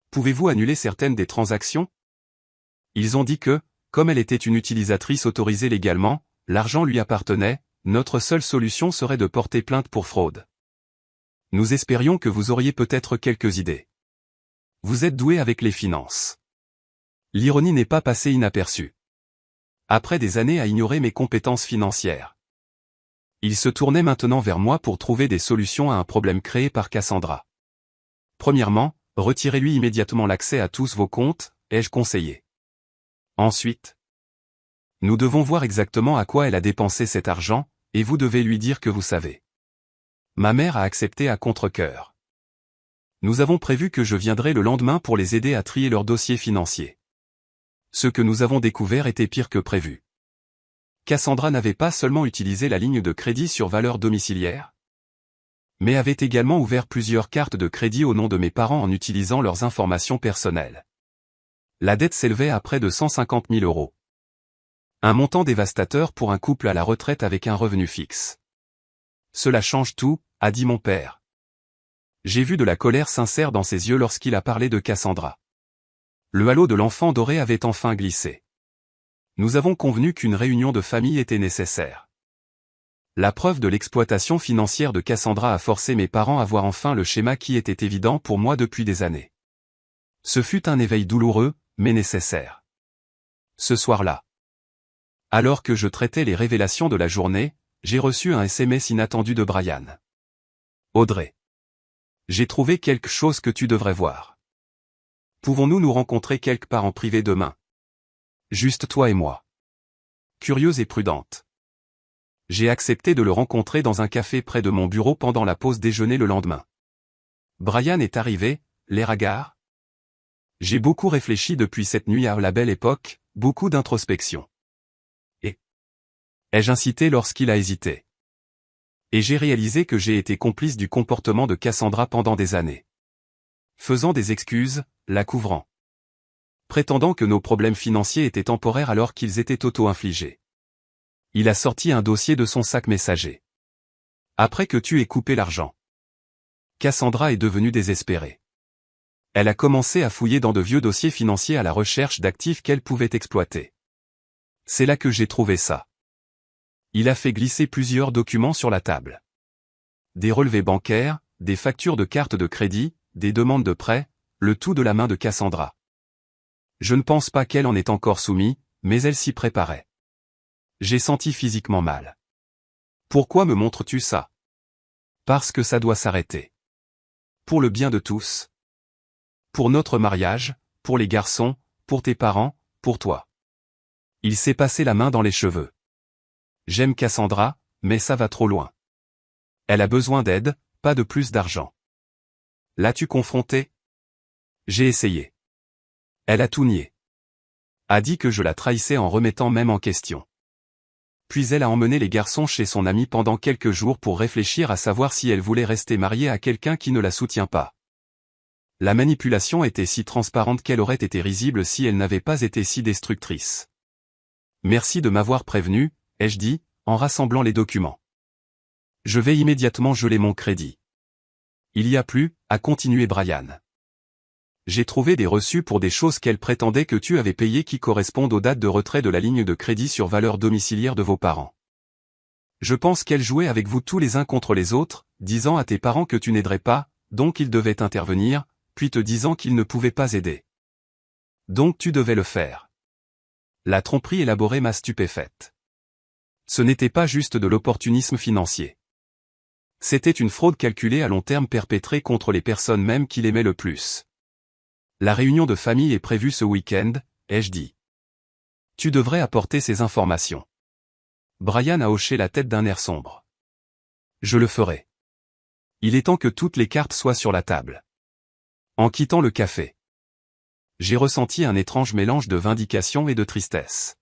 Pouvez-vous annuler certaines des transactions? Ils ont dit que, comme elle était une utilisatrice autorisée légalement, l'argent lui appartenait, notre seule solution serait de porter plainte pour fraude. Nous espérions que vous auriez peut-être quelques idées. Vous êtes doué avec les finances. L'ironie n'est pas passée inaperçue. Après des années à ignorer mes compétences financières. Il se tournait maintenant vers moi pour trouver des solutions à un problème créé par Cassandra. Premièrement, retirez-lui immédiatement l'accès à tous vos comptes, ai-je conseillé. Ensuite, nous devons voir exactement à quoi elle a dépensé cet argent, et vous devez lui dire que vous savez. Ma mère a accepté à contre-cœur. Nous avons prévu que je viendrai le lendemain pour les aider à trier leurs dossiers financiers. Ce que nous avons découvert était pire que prévu. Cassandra n'avait pas seulement utilisé la ligne de crédit sur valeur domiciliaire, mais avait également ouvert plusieurs cartes de crédit au nom de mes parents en utilisant leurs informations personnelles. La dette s'élevait à près de 150 000 euros. Un montant dévastateur pour un couple à la retraite avec un revenu fixe. Cela change tout, a dit mon père. J'ai vu de la colère sincère dans ses yeux lorsqu'il a parlé de Cassandra. Le halo de l'enfant doré avait enfin glissé. Nous avons convenu qu'une réunion de famille était nécessaire. La preuve de l'exploitation financière de Cassandra a forcé mes parents à voir enfin le schéma qui était évident pour moi depuis des années. Ce fut un éveil douloureux, mais nécessaire. Ce soir-là, alors que je traitais les révélations de la journée, j'ai reçu un SMS inattendu de Brian. Audrey. J'ai trouvé quelque chose que tu devrais voir. Pouvons-nous nous rencontrer quelque part en privé demain? Juste toi et moi. Curieuse et prudente. J'ai accepté de le rencontrer dans un café près de mon bureau pendant la pause déjeuner le lendemain. Brian est arrivé, l'air hagard. J'ai beaucoup réfléchi depuis cette nuit à la belle époque, beaucoup d'introspection. Et ai-je incité lorsqu'il a hésité? Et j'ai réalisé que j'ai été complice du comportement de Cassandra pendant des années. Faisant des excuses, la couvrant. Prétendant que nos problèmes financiers étaient temporaires alors qu'ils étaient auto-infligés. Il a sorti un dossier de son sac messager. Après que tu aies coupé l'argent. Cassandra est devenue désespérée. Elle a commencé à fouiller dans de vieux dossiers financiers à la recherche d'actifs qu'elle pouvait exploiter. C'est là que j'ai trouvé ça. Il a fait glisser plusieurs documents sur la table. Des relevés bancaires, des factures de cartes de crédit, des demandes de prêt, le tout de la main de Cassandra. Je ne pense pas qu'elle en ait encore soumis, mais elle s'y préparait. J'ai senti physiquement mal. Pourquoi me montres-tu ça? Parce que ça doit s'arrêter. Pour le bien de tous. Pour notre mariage, pour les garçons, pour tes parents, pour toi. Il s'est passé la main dans les cheveux. J'aime Cassandra, mais ça va trop loin. Elle a besoin d'aide, pas de plus d'argent. L'as-tu confrontée? J'ai essayé. Elle a tout nié. A dit que je la trahissais en remettant même en question. Puis elle a emmené les garçons chez son amie pendant quelques jours pour réfléchir à savoir si elle voulait rester mariée à quelqu'un qui ne la soutient pas. La manipulation était si transparente qu'elle aurait été risible si elle n'avait pas été si destructrice. Merci de m'avoir prévenu, ai-je dit, en rassemblant les documents. Je vais immédiatement geler mon crédit. Il y a plus, a continué Brian. J'ai trouvé des reçus pour des choses qu'elle prétendait que tu avais payées qui correspondent aux dates de retrait de la ligne de crédit sur valeur domiciliaire de vos parents. Je pense qu'elle jouait avec vous tous les uns contre les autres, disant à tes parents que tu n'aiderais pas, donc ils devaient intervenir, puis te disant qu'ils ne pouvaient pas aider. Donc tu devais le faire. La tromperie élaborée m'a stupéfaite. Ce n'était pas juste de l'opportunisme financier. C'était une fraude calculée à long terme perpétrée contre les personnes même qu'il aimait le plus. La réunion de famille est prévue ce week-end, ai-je dit. Tu devrais apporter ces informations. Brian a hoché la tête d'un air sombre. Je le ferai. Il est temps que toutes les cartes soient sur la table. En quittant le café, j'ai ressenti un étrange mélange de vindication et de tristesse.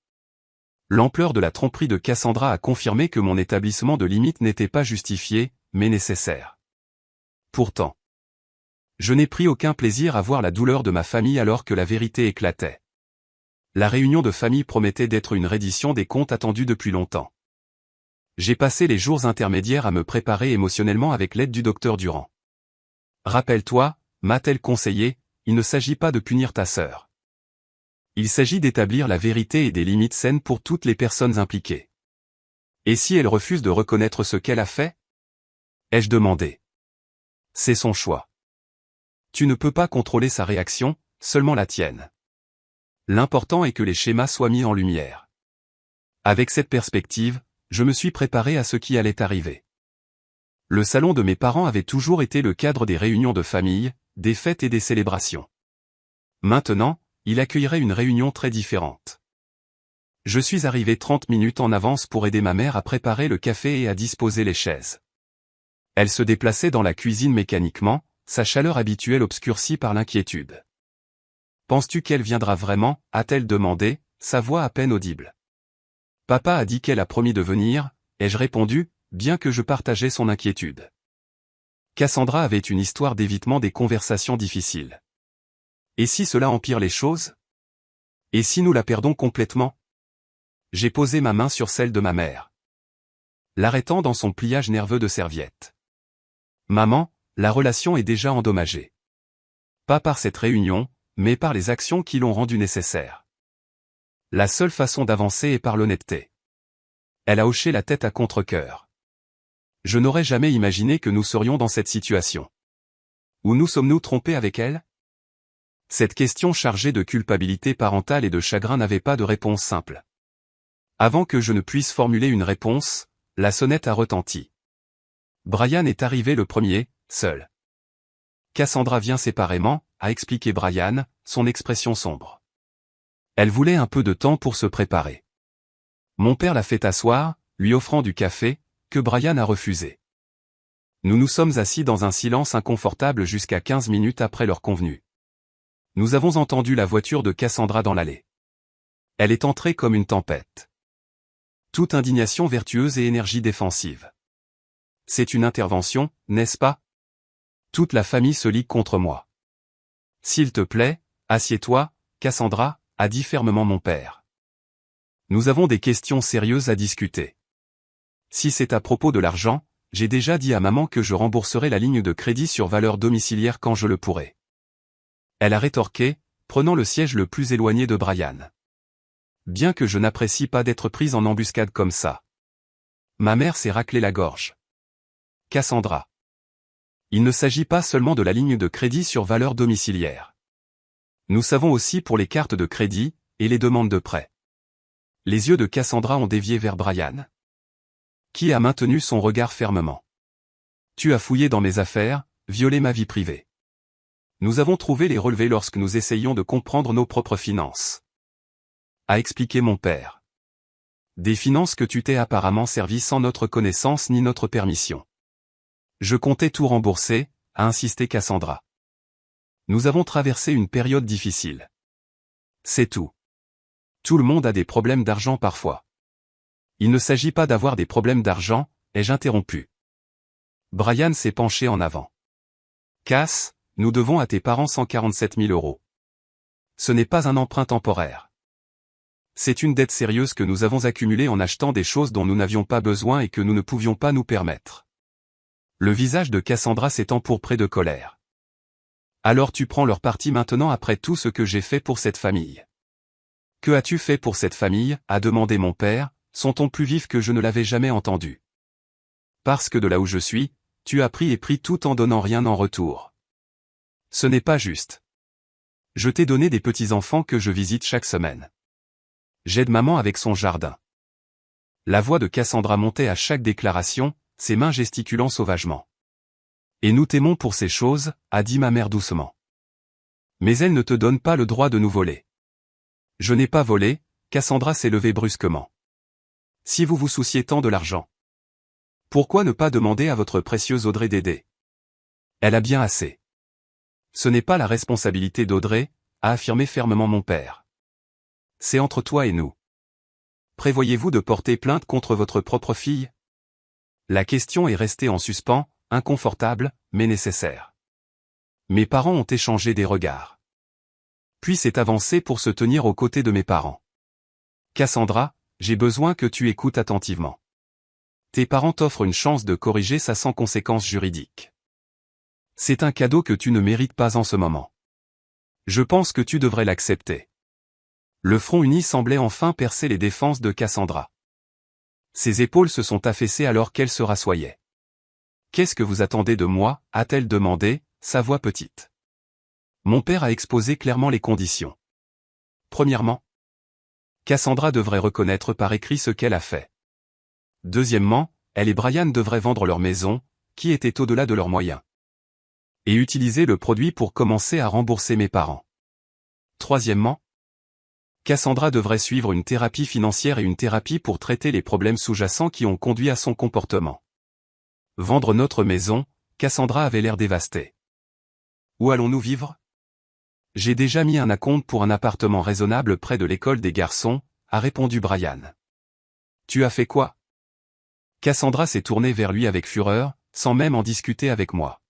L'ampleur de la tromperie de Cassandra a confirmé que mon établissement de limites n'était pas justifié, mais nécessaire. Pourtant, Je n'ai pris aucun plaisir à voir la douleur de ma famille alors que la vérité éclatait. La réunion de famille promettait d'être une reddition des comptes attendus depuis longtemps. J'ai passé les jours intermédiaires à me préparer émotionnellement avec l'aide du docteur Durand. Rappelle-toi, m'a-t-elle conseillé, il ne s'agit pas de punir ta sœur. Il s'agit d'établir la vérité et des limites saines pour toutes les personnes impliquées. Et si elle refuse de reconnaître ce qu'elle a fait? Ai-je demandé. C'est son choix. Tu ne peux pas contrôler sa réaction, seulement la tienne. L'important est que les schémas soient mis en lumière. Avec cette perspective, je me suis préparé à ce qui allait arriver. Le salon de mes parents avait toujours été le cadre des réunions de famille, des fêtes et des célébrations. Maintenant, il accueillerait une réunion très différente. Je suis arrivé 30 minutes en avance pour aider ma mère à préparer le café et à disposer les chaises. Elle se déplaçait dans la cuisine mécaniquement, sa chaleur habituelle obscurcie par l'inquiétude. « Penses-tu qu'elle viendra vraiment » a-t-elle demandé, sa voix à peine audible. « Papa a dit qu'elle a promis de venir » ai-je répondu, bien que je partageais son inquiétude. Cassandra avait une histoire d'évitement des conversations difficiles. Et si cela empire les choses? Et si nous la perdons complètement? J'ai posé ma main sur celle de ma mère, l'arrêtant dans son pliage nerveux de serviette. Maman, la relation est déjà endommagée. Pas par cette réunion, mais par les actions qui l'ont rendue nécessaire. La seule façon d'avancer est par l'honnêteté. Elle a hoché la tête à contre-cœur. Je n'aurais jamais imaginé que nous serions dans cette situation. Où nous sommes-nous trompés avec elle? Cette question chargée de culpabilité parentale et de chagrin n'avait pas de réponse simple. Avant que je ne puisse formuler une réponse, la sonnette a retenti. Brian est arrivé le premier, seul. Cassandra vient séparément, a expliqué Brian, son expression sombre. Elle voulait un peu de temps pour se préparer. Mon père l'a fait asseoir, lui offrant du café, que Brian a refusé. Nous nous sommes assis dans un silence inconfortable jusqu'à 15 minutes après l'heure convenue. Nous avons entendu la voiture de Cassandra dans l'allée. Elle est entrée comme une tempête. Toute indignation vertueuse et énergie défensive. C'est une intervention, n'est-ce pas? Toute la famille se ligue contre moi. S'il te plaît, assieds-toi, Cassandra, a dit fermement mon père. Nous avons des questions sérieuses à discuter. Si c'est à propos de l'argent, j'ai déjà dit à maman que je rembourserai la ligne de crédit sur valeur domiciliaire quand je le pourrai. Elle a rétorqué, prenant le siège le plus éloigné de Brian. Bien que je n'apprécie pas d'être prise en embuscade comme ça. Ma mère s'est raclé la gorge. Cassandra. Il ne s'agit pas seulement de la ligne de crédit sur valeur domiciliaire. Nous savons aussi pour les cartes de crédit, et les demandes de prêt. Les yeux de Cassandra ont dévié vers Brian, qui a maintenu son regard fermement. Tu as fouillé dans mes affaires, violé ma vie privée. Nous avons trouvé les relevés lorsque nous essayions de comprendre nos propres finances. A expliqué mon père. Des finances que tu t'es apparemment servi sans notre connaissance ni notre permission. Je comptais tout rembourser, a insisté Cassandra. Nous avons traversé une période difficile. C'est tout. Tout le monde a des problèmes d'argent parfois. Il ne s'agit pas d'avoir des problèmes d'argent, ai-je interrompu. Brian s'est penché en avant. Cass, nous devons à tes parents 147 000 €. Ce n'est pas un emprunt temporaire. C'est une dette sérieuse que nous avons accumulée en achetant des choses dont nous n'avions pas besoin et que nous ne pouvions pas nous permettre. Le visage de Cassandra s'est empourpré de colère. Alors tu prends leur parti maintenant après tout ce que j'ai fait pour cette famille. Que as-tu fait pour cette famille, a demandé mon père, son ton plus vif que je ne l'avais jamais entendu. Parce que de là où je suis, tu as pris et pris tout en donnant rien en retour. Ce n'est pas juste. Je t'ai donné des petits-enfants que je visite chaque semaine. J'aide maman avec son jardin. La voix de Cassandra montait à chaque déclaration, ses mains gesticulant sauvagement. Et nous t'aimons pour ces choses, a dit ma mère doucement. Mais elle ne te donne pas le droit de nous voler. Je n'ai pas volé, Cassandra s'est levée brusquement. Si vous vous souciez tant de l'argent, pourquoi ne pas demander à votre précieuse Audrey d'aider? Elle a bien assez. Ce n'est pas la responsabilité d'Audrey, a affirmé fermement mon père. C'est entre toi et nous. Prévoyez-vous de porter plainte contre votre propre fille? La question est restée en suspens, inconfortable, mais nécessaire. Mes parents ont échangé des regards. Puis s'est avancé pour se tenir aux côtés de mes parents. Cassandra, j'ai besoin que tu écoutes attentivement. Tes parents t'offrent une chance de corriger ça sans conséquences juridiques. C'est un cadeau que tu ne mérites pas en ce moment. Je pense que tu devrais l'accepter. Le front uni semblait enfin percer les défenses de Cassandra. Ses épaules se sont affaissées alors qu'elle se rassoyait. « Qu'est-ce que vous attendez de moi » a-t-elle demandé, sa voix petite. Mon père a exposé clairement les conditions. Premièrement, Cassandra devrait reconnaître par écrit ce qu'elle a fait. Deuxièmement, elle et Brian devraient vendre leur maison, qui était au-delà de leurs moyens, et utiliser le produit pour commencer à rembourser mes parents. Troisièmement, Cassandra devrait suivre une thérapie financière et une thérapie pour traiter les problèmes sous-jacents qui ont conduit à son comportement. Vendre notre maison, Cassandra avait l'air dévastée. Où allons-nous vivre? J'ai déjà mis un acompte pour un appartement raisonnable près de l'école des garçons, a répondu Brian. Tu as fait quoi? Cassandra s'est tournée vers lui avec fureur, sans même en discuter avec moi.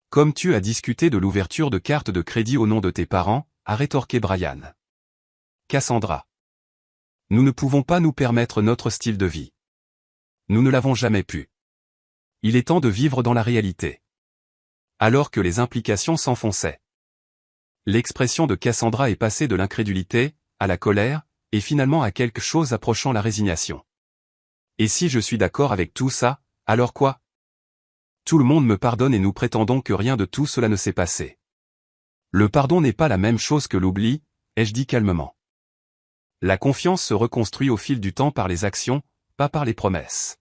Comme tu as discuté de l'ouverture de cartes de crédit au nom de tes parents, a rétorqué Brian. Cassandra. Nous ne pouvons pas nous permettre notre style de vie. Nous ne l'avons jamais pu. Il est temps de vivre dans la réalité. Alors que les implications s'enfonçaient. L'expression de Cassandra est passée de l'incrédulité, à la colère, et finalement à quelque chose approchant la résignation. Et si je suis d'accord avec tout ça, alors quoi? Tout le monde me pardonne et nous prétendons que rien de tout cela ne s'est passé. Le pardon n'est pas la même chose que l'oubli, ai-je dit calmement. La confiance se reconstruit au fil du temps par les actions, pas par les promesses.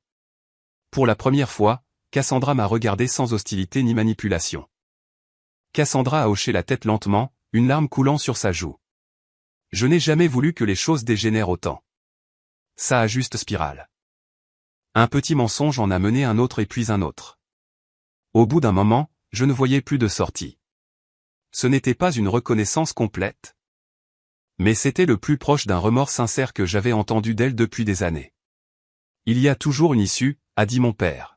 Pour la première fois, Cassandra m'a regardé sans hostilité ni manipulation. Cassandra a hoché la tête lentement, une larme coulant sur sa joue. Je n'ai jamais voulu que les choses dégénèrent autant. Ça a juste spirale. Un petit mensonge en a mené un autre et puis un autre. Au bout d'un moment, je ne voyais plus de sortie. Ce n'était pas une reconnaissance complète. Mais c'était le plus proche d'un remords sincère que j'avais entendu d'elle depuis des années. Il y a toujours une issue, a dit mon père.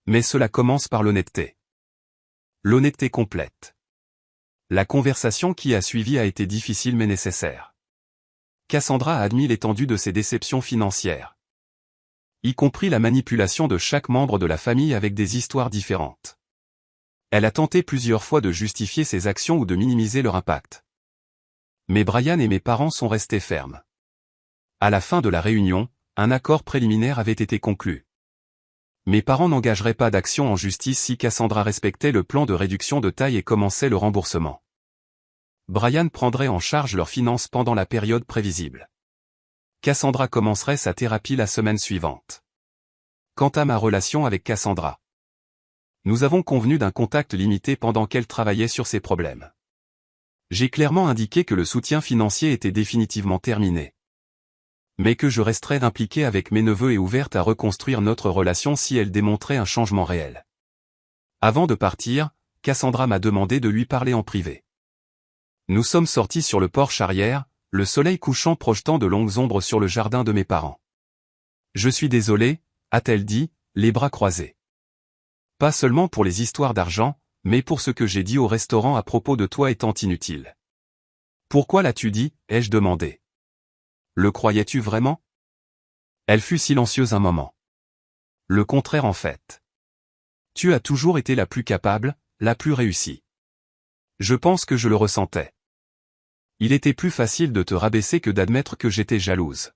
Mais cela commence par l'honnêteté. L'honnêteté complète. La conversation qui a suivi a été difficile mais nécessaire. Cassandra a admis l'étendue de ses déceptions financières. Y compris la manipulation de chaque membre de la famille avec des histoires différentes. Elle a tenté plusieurs fois de justifier ses actions ou de minimiser leur impact. Mais Brian et mes parents sont restés fermes. À la fin de la réunion, un accord préliminaire avait été conclu. Mes parents n'engageraient pas d'action en justice si Cassandra respectait le plan de réduction de taille et commençait le remboursement. Brian prendrait en charge leurs finances pendant la période prévisible. Cassandra commencerait sa thérapie la semaine suivante. Quant à ma relation avec Cassandra, nous avons convenu d'un contact limité pendant qu'elle travaillait sur ses problèmes. J'ai clairement indiqué que le soutien financier était définitivement terminé. Mais que je resterais impliqué avec mes neveux et ouverte à reconstruire notre relation si elle démontrait un changement réel. Avant de partir, Cassandra m'a demandé de lui parler en privé. Nous sommes sortis sur le porche arrière, le soleil couchant projetant de longues ombres sur le jardin de mes parents. Je suis désolé, a-t-elle dit, les bras croisés. Pas seulement pour les histoires d'argent, mais pour ce que j'ai dit au restaurant à propos de toi étant inutile. Pourquoi l'as-tu dit, ai-je demandé. Le croyais-tu vraiment? Elle fut silencieuse un moment. Le contraire en fait. Tu as toujours été la plus capable, la plus réussie. Je pense que je le ressentais. Il était plus facile de te rabaisser que d'admettre que j'étais jalouse.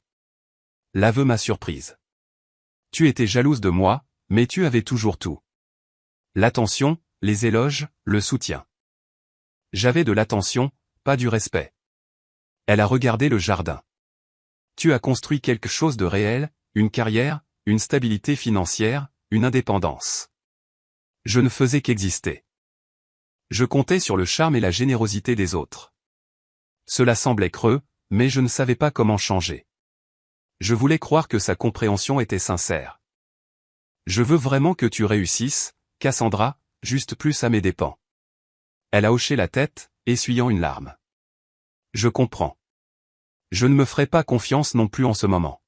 L'aveu m'a surprise. Tu étais jalouse de moi, mais tu avais toujours tout. L'attention, les éloges, le soutien. J'avais de l'attention, pas du respect. Elle a regardé le jardin. Tu as construit quelque chose de réel, une carrière, une stabilité financière, une indépendance. Je ne faisais qu'exister. Je comptais sur le charme et la générosité des autres. Cela semblait creux, mais je ne savais pas comment changer. Je voulais croire que sa compréhension était sincère. Je veux vraiment que tu réussisses, Cassandra, juste plus à mes dépens. Elle a hoché la tête, essuyant une larme. Je comprends. Je ne me ferai pas confiance non plus en ce moment.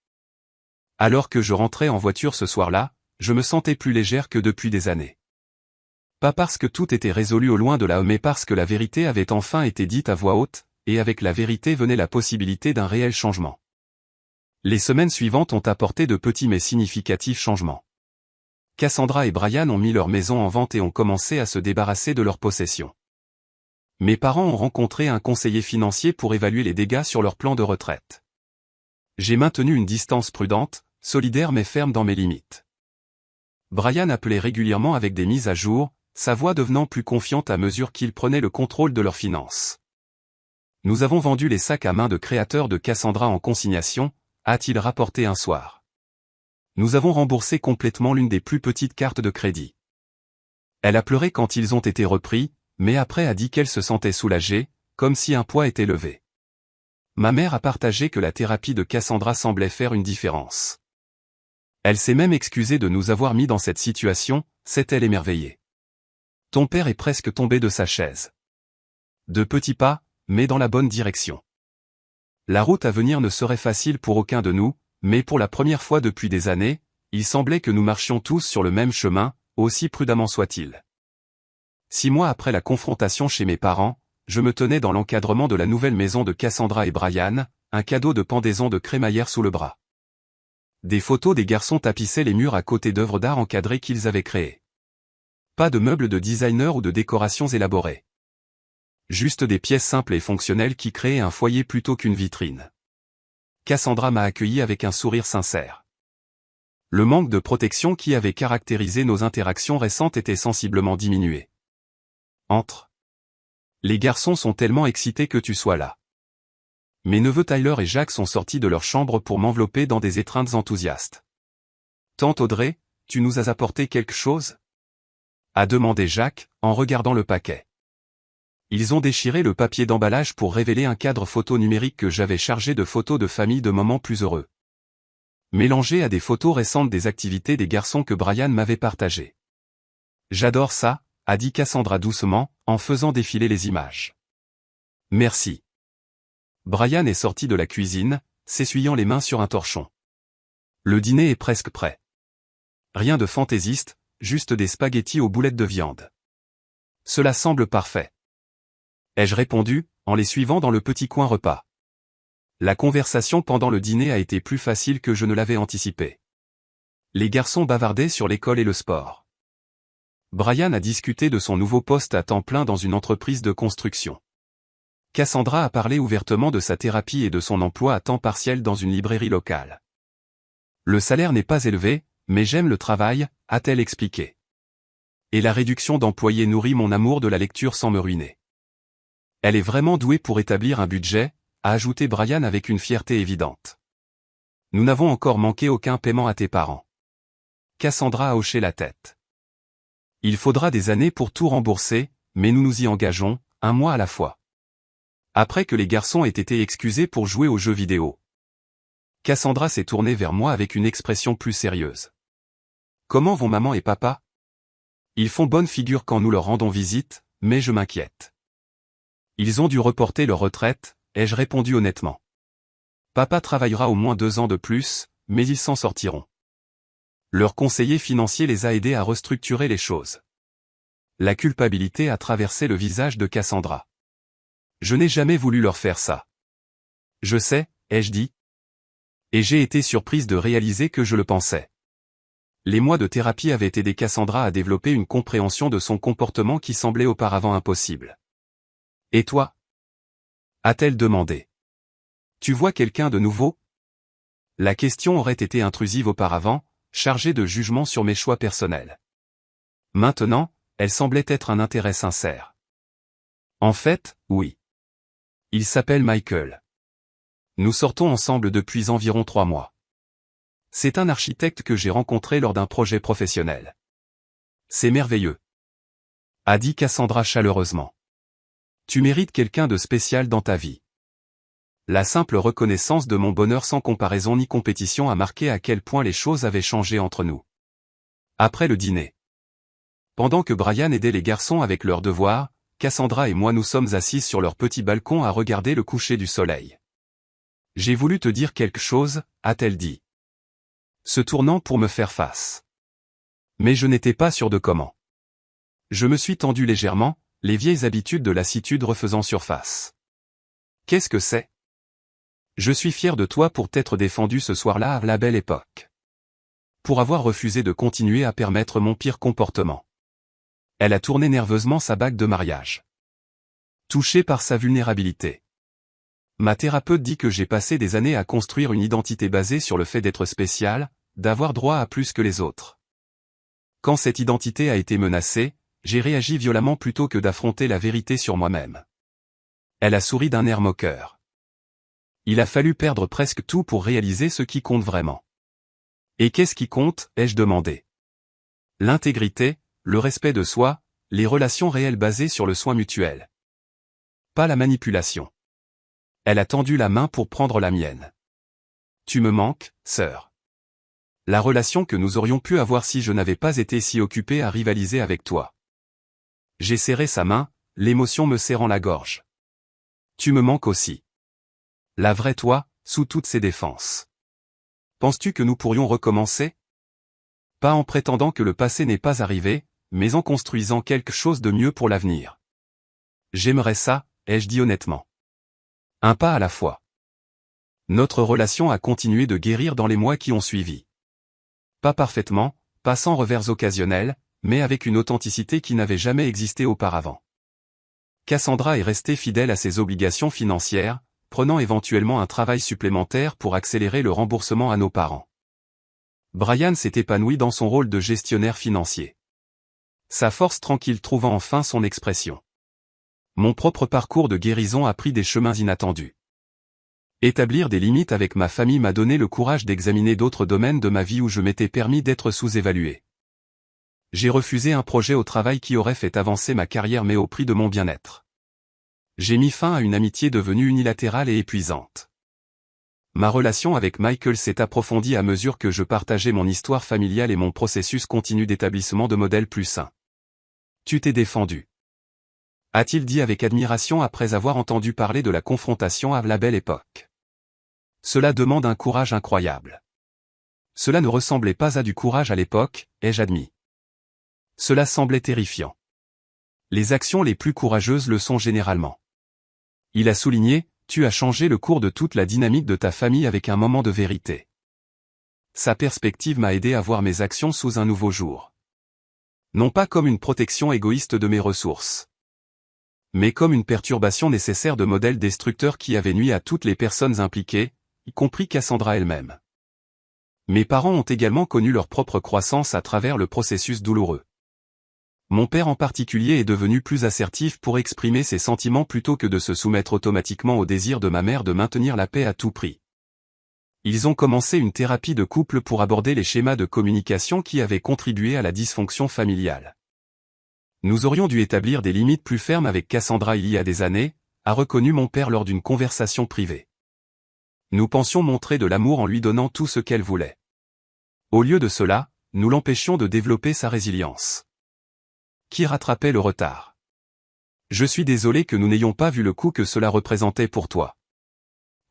Alors que je rentrais en voiture ce soir-là, je me sentais plus légère que depuis des années. Pas parce que tout était résolu au loin de là, mais parce que la vérité avait enfin été dite à voix haute, et avec la vérité venait la possibilité d'un réel changement. Les semaines suivantes ont apporté de petits mais significatifs changements. Cassandra et Brian ont mis leur maison en vente et ont commencé à se débarrasser de leurs possessions. Mes parents ont rencontré un conseiller financier pour évaluer les dégâts sur leur plan de retraite. J'ai maintenu une distance prudente, solidaire mais ferme dans mes limites. Brian appelait régulièrement avec des mises à jour, sa voix devenant plus confiante à mesure qu'il prenait le contrôle de leurs finances. Nous avons vendu les sacs à main de créateurs de Cassandra en consignation, a-t-il rapporté un soir. Nous avons remboursé complètement l'une des plus petites cartes de crédit. Elle a pleuré quand ils ont été repris, mais après a dit qu'elle se sentait soulagée, comme si un poids était levé. Ma mère a partagé que la thérapie de Cassandra semblait faire une différence. Elle s'est même excusée de nous avoir mis dans cette situation, s'est-elle émerveillée. Ton père est presque tombé de sa chaise. De petits pas, mais dans la bonne direction. La route à venir ne serait facile pour aucun de nous, mais pour la première fois depuis des années, il semblait que nous marchions tous sur le même chemin, aussi prudemment soit-il. 6 mois après la confrontation chez mes parents, je me tenais dans l'encadrement de la nouvelle maison de Cassandra et Brian, un cadeau de pendaison de crémaillère sous le bras. Des photos des garçons tapissaient les murs à côté d'œuvres d'art encadrées qu'ils avaient créées. Pas de meubles de designer ou de décorations élaborées. Juste des pièces simples et fonctionnelles qui créaient un foyer plutôt qu'une vitrine. Cassandra m'a accueilli avec un sourire sincère. Le manque de protection qui avait caractérisé nos interactions récentes était sensiblement diminué. Entre. Les garçons sont tellement excités que tu sois là. Mes neveux Tyler et Jacques sont sortis de leur chambre pour m'envelopper dans des étreintes enthousiastes. Tante Audrey, tu nous as apporté quelque chose ? A demandé Jacques, en regardant le paquet. Ils ont déchiré le papier d'emballage pour révéler un cadre photo numérique que j'avais chargé de photos de famille de moments plus heureux. Mélangé à des photos récentes des activités des garçons que Brian m'avait partagées. J'adore ça, a dit Cassandra doucement, en faisant défiler les images. Merci. Brian est sorti de la cuisine, s'essuyant les mains sur un torchon. Le dîner est presque prêt. Rien de fantaisiste, juste des spaghettis aux boulettes de viande. Cela semble parfait. Ai-je répondu, en les suivant dans le petit coin repas. La conversation pendant le dîner a été plus facile que je ne l'avais anticipé. Les garçons bavardaient sur l'école et le sport. Brian a discuté de son nouveau poste à temps plein dans une entreprise de construction. Cassandra a parlé ouvertement de sa thérapie et de son emploi à temps partiel dans une librairie locale. Le salaire n'est pas élevé, mais j'aime le travail, a-t-elle expliqué. Et la réduction d'employés nourrit mon amour de la lecture sans me ruiner. Elle est vraiment douée pour établir un budget, a ajouté Brian avec une fierté évidente. Nous n'avons encore manqué aucun paiement à tes parents. Cassandra a hoché la tête. Il faudra des années pour tout rembourser, mais nous nous y engageons, un mois à la fois. Après que les garçons aient été excusés pour jouer aux jeux vidéo. Cassandra s'est tournée vers moi avec une expression plus sérieuse. Comment vont maman et papa ? Ils font bonne figure quand nous leur rendons visite, mais je m'inquiète. Ils ont dû reporter leur retraite, ai-je répondu honnêtement. Papa travaillera au moins 2 ans de plus, mais ils s'en sortiront. Leur conseiller financier les a aidés à restructurer les choses. La culpabilité a traversé le visage de Cassandra. Je n'ai jamais voulu leur faire ça. Je sais, ai-je dit. Et j'ai été surprise de réaliser que je le pensais. Les mois de thérapie avaient aidé Cassandra à développer une compréhension de son comportement qui semblait auparavant impossible. Et toi ? A-t-elle demandé. Tu vois quelqu'un de nouveau ? La question aurait été intrusive auparavant, chargée de jugement sur mes choix personnels. Maintenant, elle semblait être un intérêt sincère. En fait, oui. Il s'appelle Michael. Nous sortons ensemble depuis environ 3 mois. C'est un architecte que j'ai rencontré lors d'un projet professionnel. C'est merveilleux. A dit Cassandra chaleureusement. Tu mérites quelqu'un de spécial dans ta vie. La simple reconnaissance de mon bonheur sans comparaison ni compétition a marqué à quel point les choses avaient changé entre nous. Après le dîner. Pendant que Brian aidait les garçons avec leurs devoirs, Cassandra et moi nous sommes assises sur leur petit balcon à regarder le coucher du soleil. J'ai voulu te dire quelque chose, a-t-elle dit. Se tournant pour me faire face. Mais je n'étais pas sûr de comment. Je me suis tendu légèrement, les vieilles habitudes de lassitude refaisant surface. Qu'est-ce que c'est? Je suis fier de toi pour t'être défendu ce soir-là à la belle époque. Pour avoir refusé de continuer à permettre mon pire comportement. Elle a tourné nerveusement sa bague de mariage. Touchée par sa vulnérabilité. Ma thérapeute dit que j'ai passé des années à construire une identité basée sur le fait d'être spécial, d'avoir droit à plus que les autres. Quand cette identité a été menacée, j'ai réagi violemment plutôt que d'affronter la vérité sur moi-même. Elle a souri d'un air moqueur. Il a fallu perdre presque tout pour réaliser ce qui compte vraiment. Et qu'est-ce qui compte, ai-je demandé. L'intégrité, le respect de soi, les relations réelles basées sur le soin mutuel. Pas la manipulation. Elle a tendu la main pour prendre la mienne. Tu me manques, sœur. La relation que nous aurions pu avoir si je n'avais pas été si occupé à rivaliser avec toi. J'ai serré sa main, l'émotion me serrant la gorge. Tu me manques aussi. La vraie toi, sous toutes ses défenses. Penses-tu que nous pourrions recommencer? Pas en prétendant que le passé n'est pas arrivé, mais en construisant quelque chose de mieux pour l'avenir. J'aimerais ça, ai-je dit honnêtement. Un pas à la fois. Notre relation a continué de guérir dans les mois qui ont suivi. Pas parfaitement, pas sans revers occasionnels, mais avec une authenticité qui n'avait jamais existé auparavant. Cassandra est restée fidèle à ses obligations financières, prenant éventuellement un travail supplémentaire pour accélérer le remboursement à nos parents. Brian s'est épanoui dans son rôle de gestionnaire financier. Sa force tranquille trouvant enfin son expression. Mon propre parcours de guérison a pris des chemins inattendus. Établir des limites avec ma famille m'a donné le courage d'examiner d'autres domaines de ma vie où je m'étais permis d'être sous-évalué. J'ai refusé un projet au travail qui aurait fait avancer ma carrière mais au prix de mon bien-être. J'ai mis fin à une amitié devenue unilatérale et épuisante. Ma relation avec Michael s'est approfondie à mesure que je partageais mon histoire familiale et mon processus continu d'établissement de modèles plus sains. Tu t'es défendu. A-t-il dit avec admiration après avoir entendu parler de la confrontation à la belle époque. Cela demande un courage incroyable. Cela ne ressemblait pas à du courage à l'époque, ai-je admis. Cela semblait terrifiant. Les actions les plus courageuses le sont généralement. Il a souligné, tu as changé le cours de toute la dynamique de ta famille avec un moment de vérité. Sa perspective m'a aidé à voir mes actions sous un nouveau jour. Non pas comme une protection égoïste de mes ressources, mais comme une perturbation nécessaire de modèles destructeurs qui avaient nui à toutes les personnes impliquées, y compris Cassandra elle-même. Mes parents ont également connu leur propre croissance à travers le processus douloureux. Mon père en particulier est devenu plus assertif pour exprimer ses sentiments plutôt que de se soumettre automatiquement au désir de ma mère de maintenir la paix à tout prix. Ils ont commencé une thérapie de couple pour aborder les schémas de communication qui avaient contribué à la dysfonction familiale. Nous aurions dû établir des limites plus fermes avec Cassandra il y a des années, a reconnu mon père lors d'une conversation privée. Nous pensions montrer de l'amour en lui donnant tout ce qu'elle voulait. Au lieu de cela, nous l'empêchions de développer sa résilience. Qui rattrapait le retard? Je suis désolé que nous n'ayons pas vu le coup que cela représentait pour toi.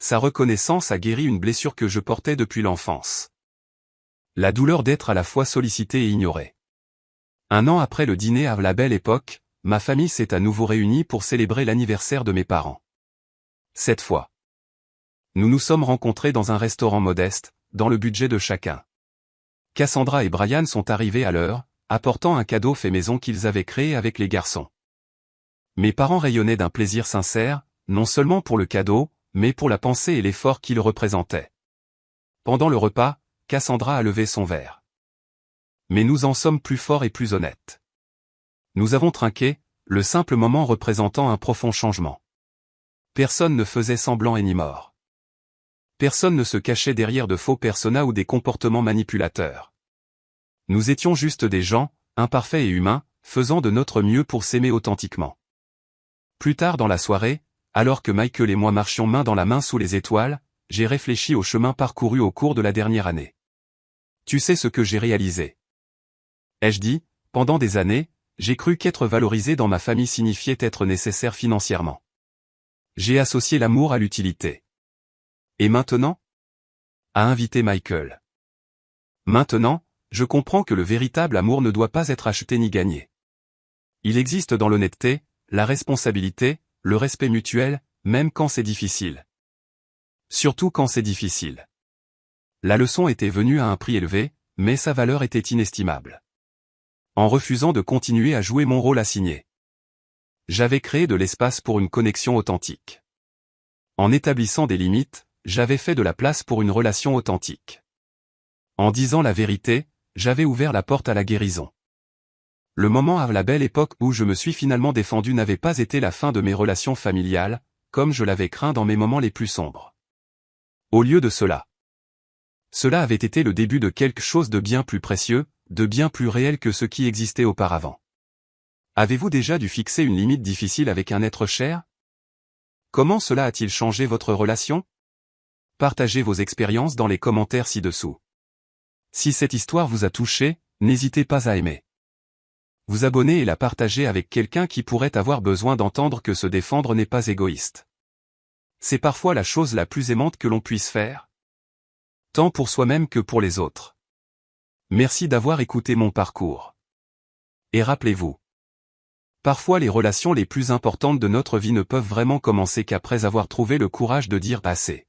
Sa reconnaissance a guéri une blessure que je portais depuis l'enfance. La douleur d'être à la fois sollicité et ignoré. Un an après le dîner à la belle époque, ma famille s'est à nouveau réunie pour célébrer l'anniversaire de mes parents. Cette fois, nous nous sommes rencontrés dans un restaurant modeste, dans le budget de chacun. Cassandra et Brian sont arrivés à l'heure, apportant un cadeau fait maison qu'ils avaient créé avec les garçons. Mes parents rayonnaient d'un plaisir sincère, non seulement pour le cadeau, mais pour la pensée et l'effort qu'il représentait. Pendant le repas, Cassandra a levé son verre. Mais nous en sommes plus forts et plus honnêtes. Nous avons trinqué, le simple moment représentant un profond changement. Personne ne faisait semblant et ni mort. Personne ne se cachait derrière de faux personas ou des comportements manipulateurs. Nous étions juste des gens, imparfaits et humains, faisant de notre mieux pour s'aimer authentiquement. Plus tard dans la soirée, alors que Michael et moi marchions main dans la main sous les étoiles, j'ai réfléchi au chemin parcouru au cours de la dernière année. Tu sais ce que j'ai réalisé? Ai-je dit, pendant des années, j'ai cru qu'être valorisé dans ma famille signifiait être nécessaire financièrement. J'ai associé l'amour à l'utilité. Et maintenant? A invité Michael. Maintenant, je comprends que le véritable amour ne doit pas être acheté ni gagné. Il existe dans l'honnêteté, la responsabilité, le respect mutuel, même quand c'est difficile. Surtout quand c'est difficile. La leçon était venue à un prix élevé, mais sa valeur était inestimable. En refusant de continuer à jouer mon rôle assigné, j'avais créé de l'espace pour une connexion authentique. En établissant des limites, j'avais fait de la place pour une relation authentique. En disant la vérité, j'avais ouvert la porte à la guérison. Le moment à la belle époque où je me suis finalement défendu n'avait pas été la fin de mes relations familiales, comme je l'avais craint dans mes moments les plus sombres. Au lieu de cela avait été le début de quelque chose de bien plus précieux, de bien plus réel que ce qui existait auparavant. Avez-vous déjà dû fixer une limite difficile avec un être cher? Comment cela a-t-il changé votre relation? Partagez vos expériences dans les commentaires ci-dessous. Si cette histoire vous a touché, n'hésitez pas à aimer, vous abonner et la partager avec quelqu'un qui pourrait avoir besoin d'entendre que se défendre n'est pas égoïste. C'est parfois la chose la plus aimante que l'on puisse faire, tant pour soi-même que pour les autres. Merci d'avoir écouté mon parcours. Et rappelez-vous, parfois les relations les plus importantes de notre vie ne peuvent vraiment commencer qu'après avoir trouvé le courage de dire assez.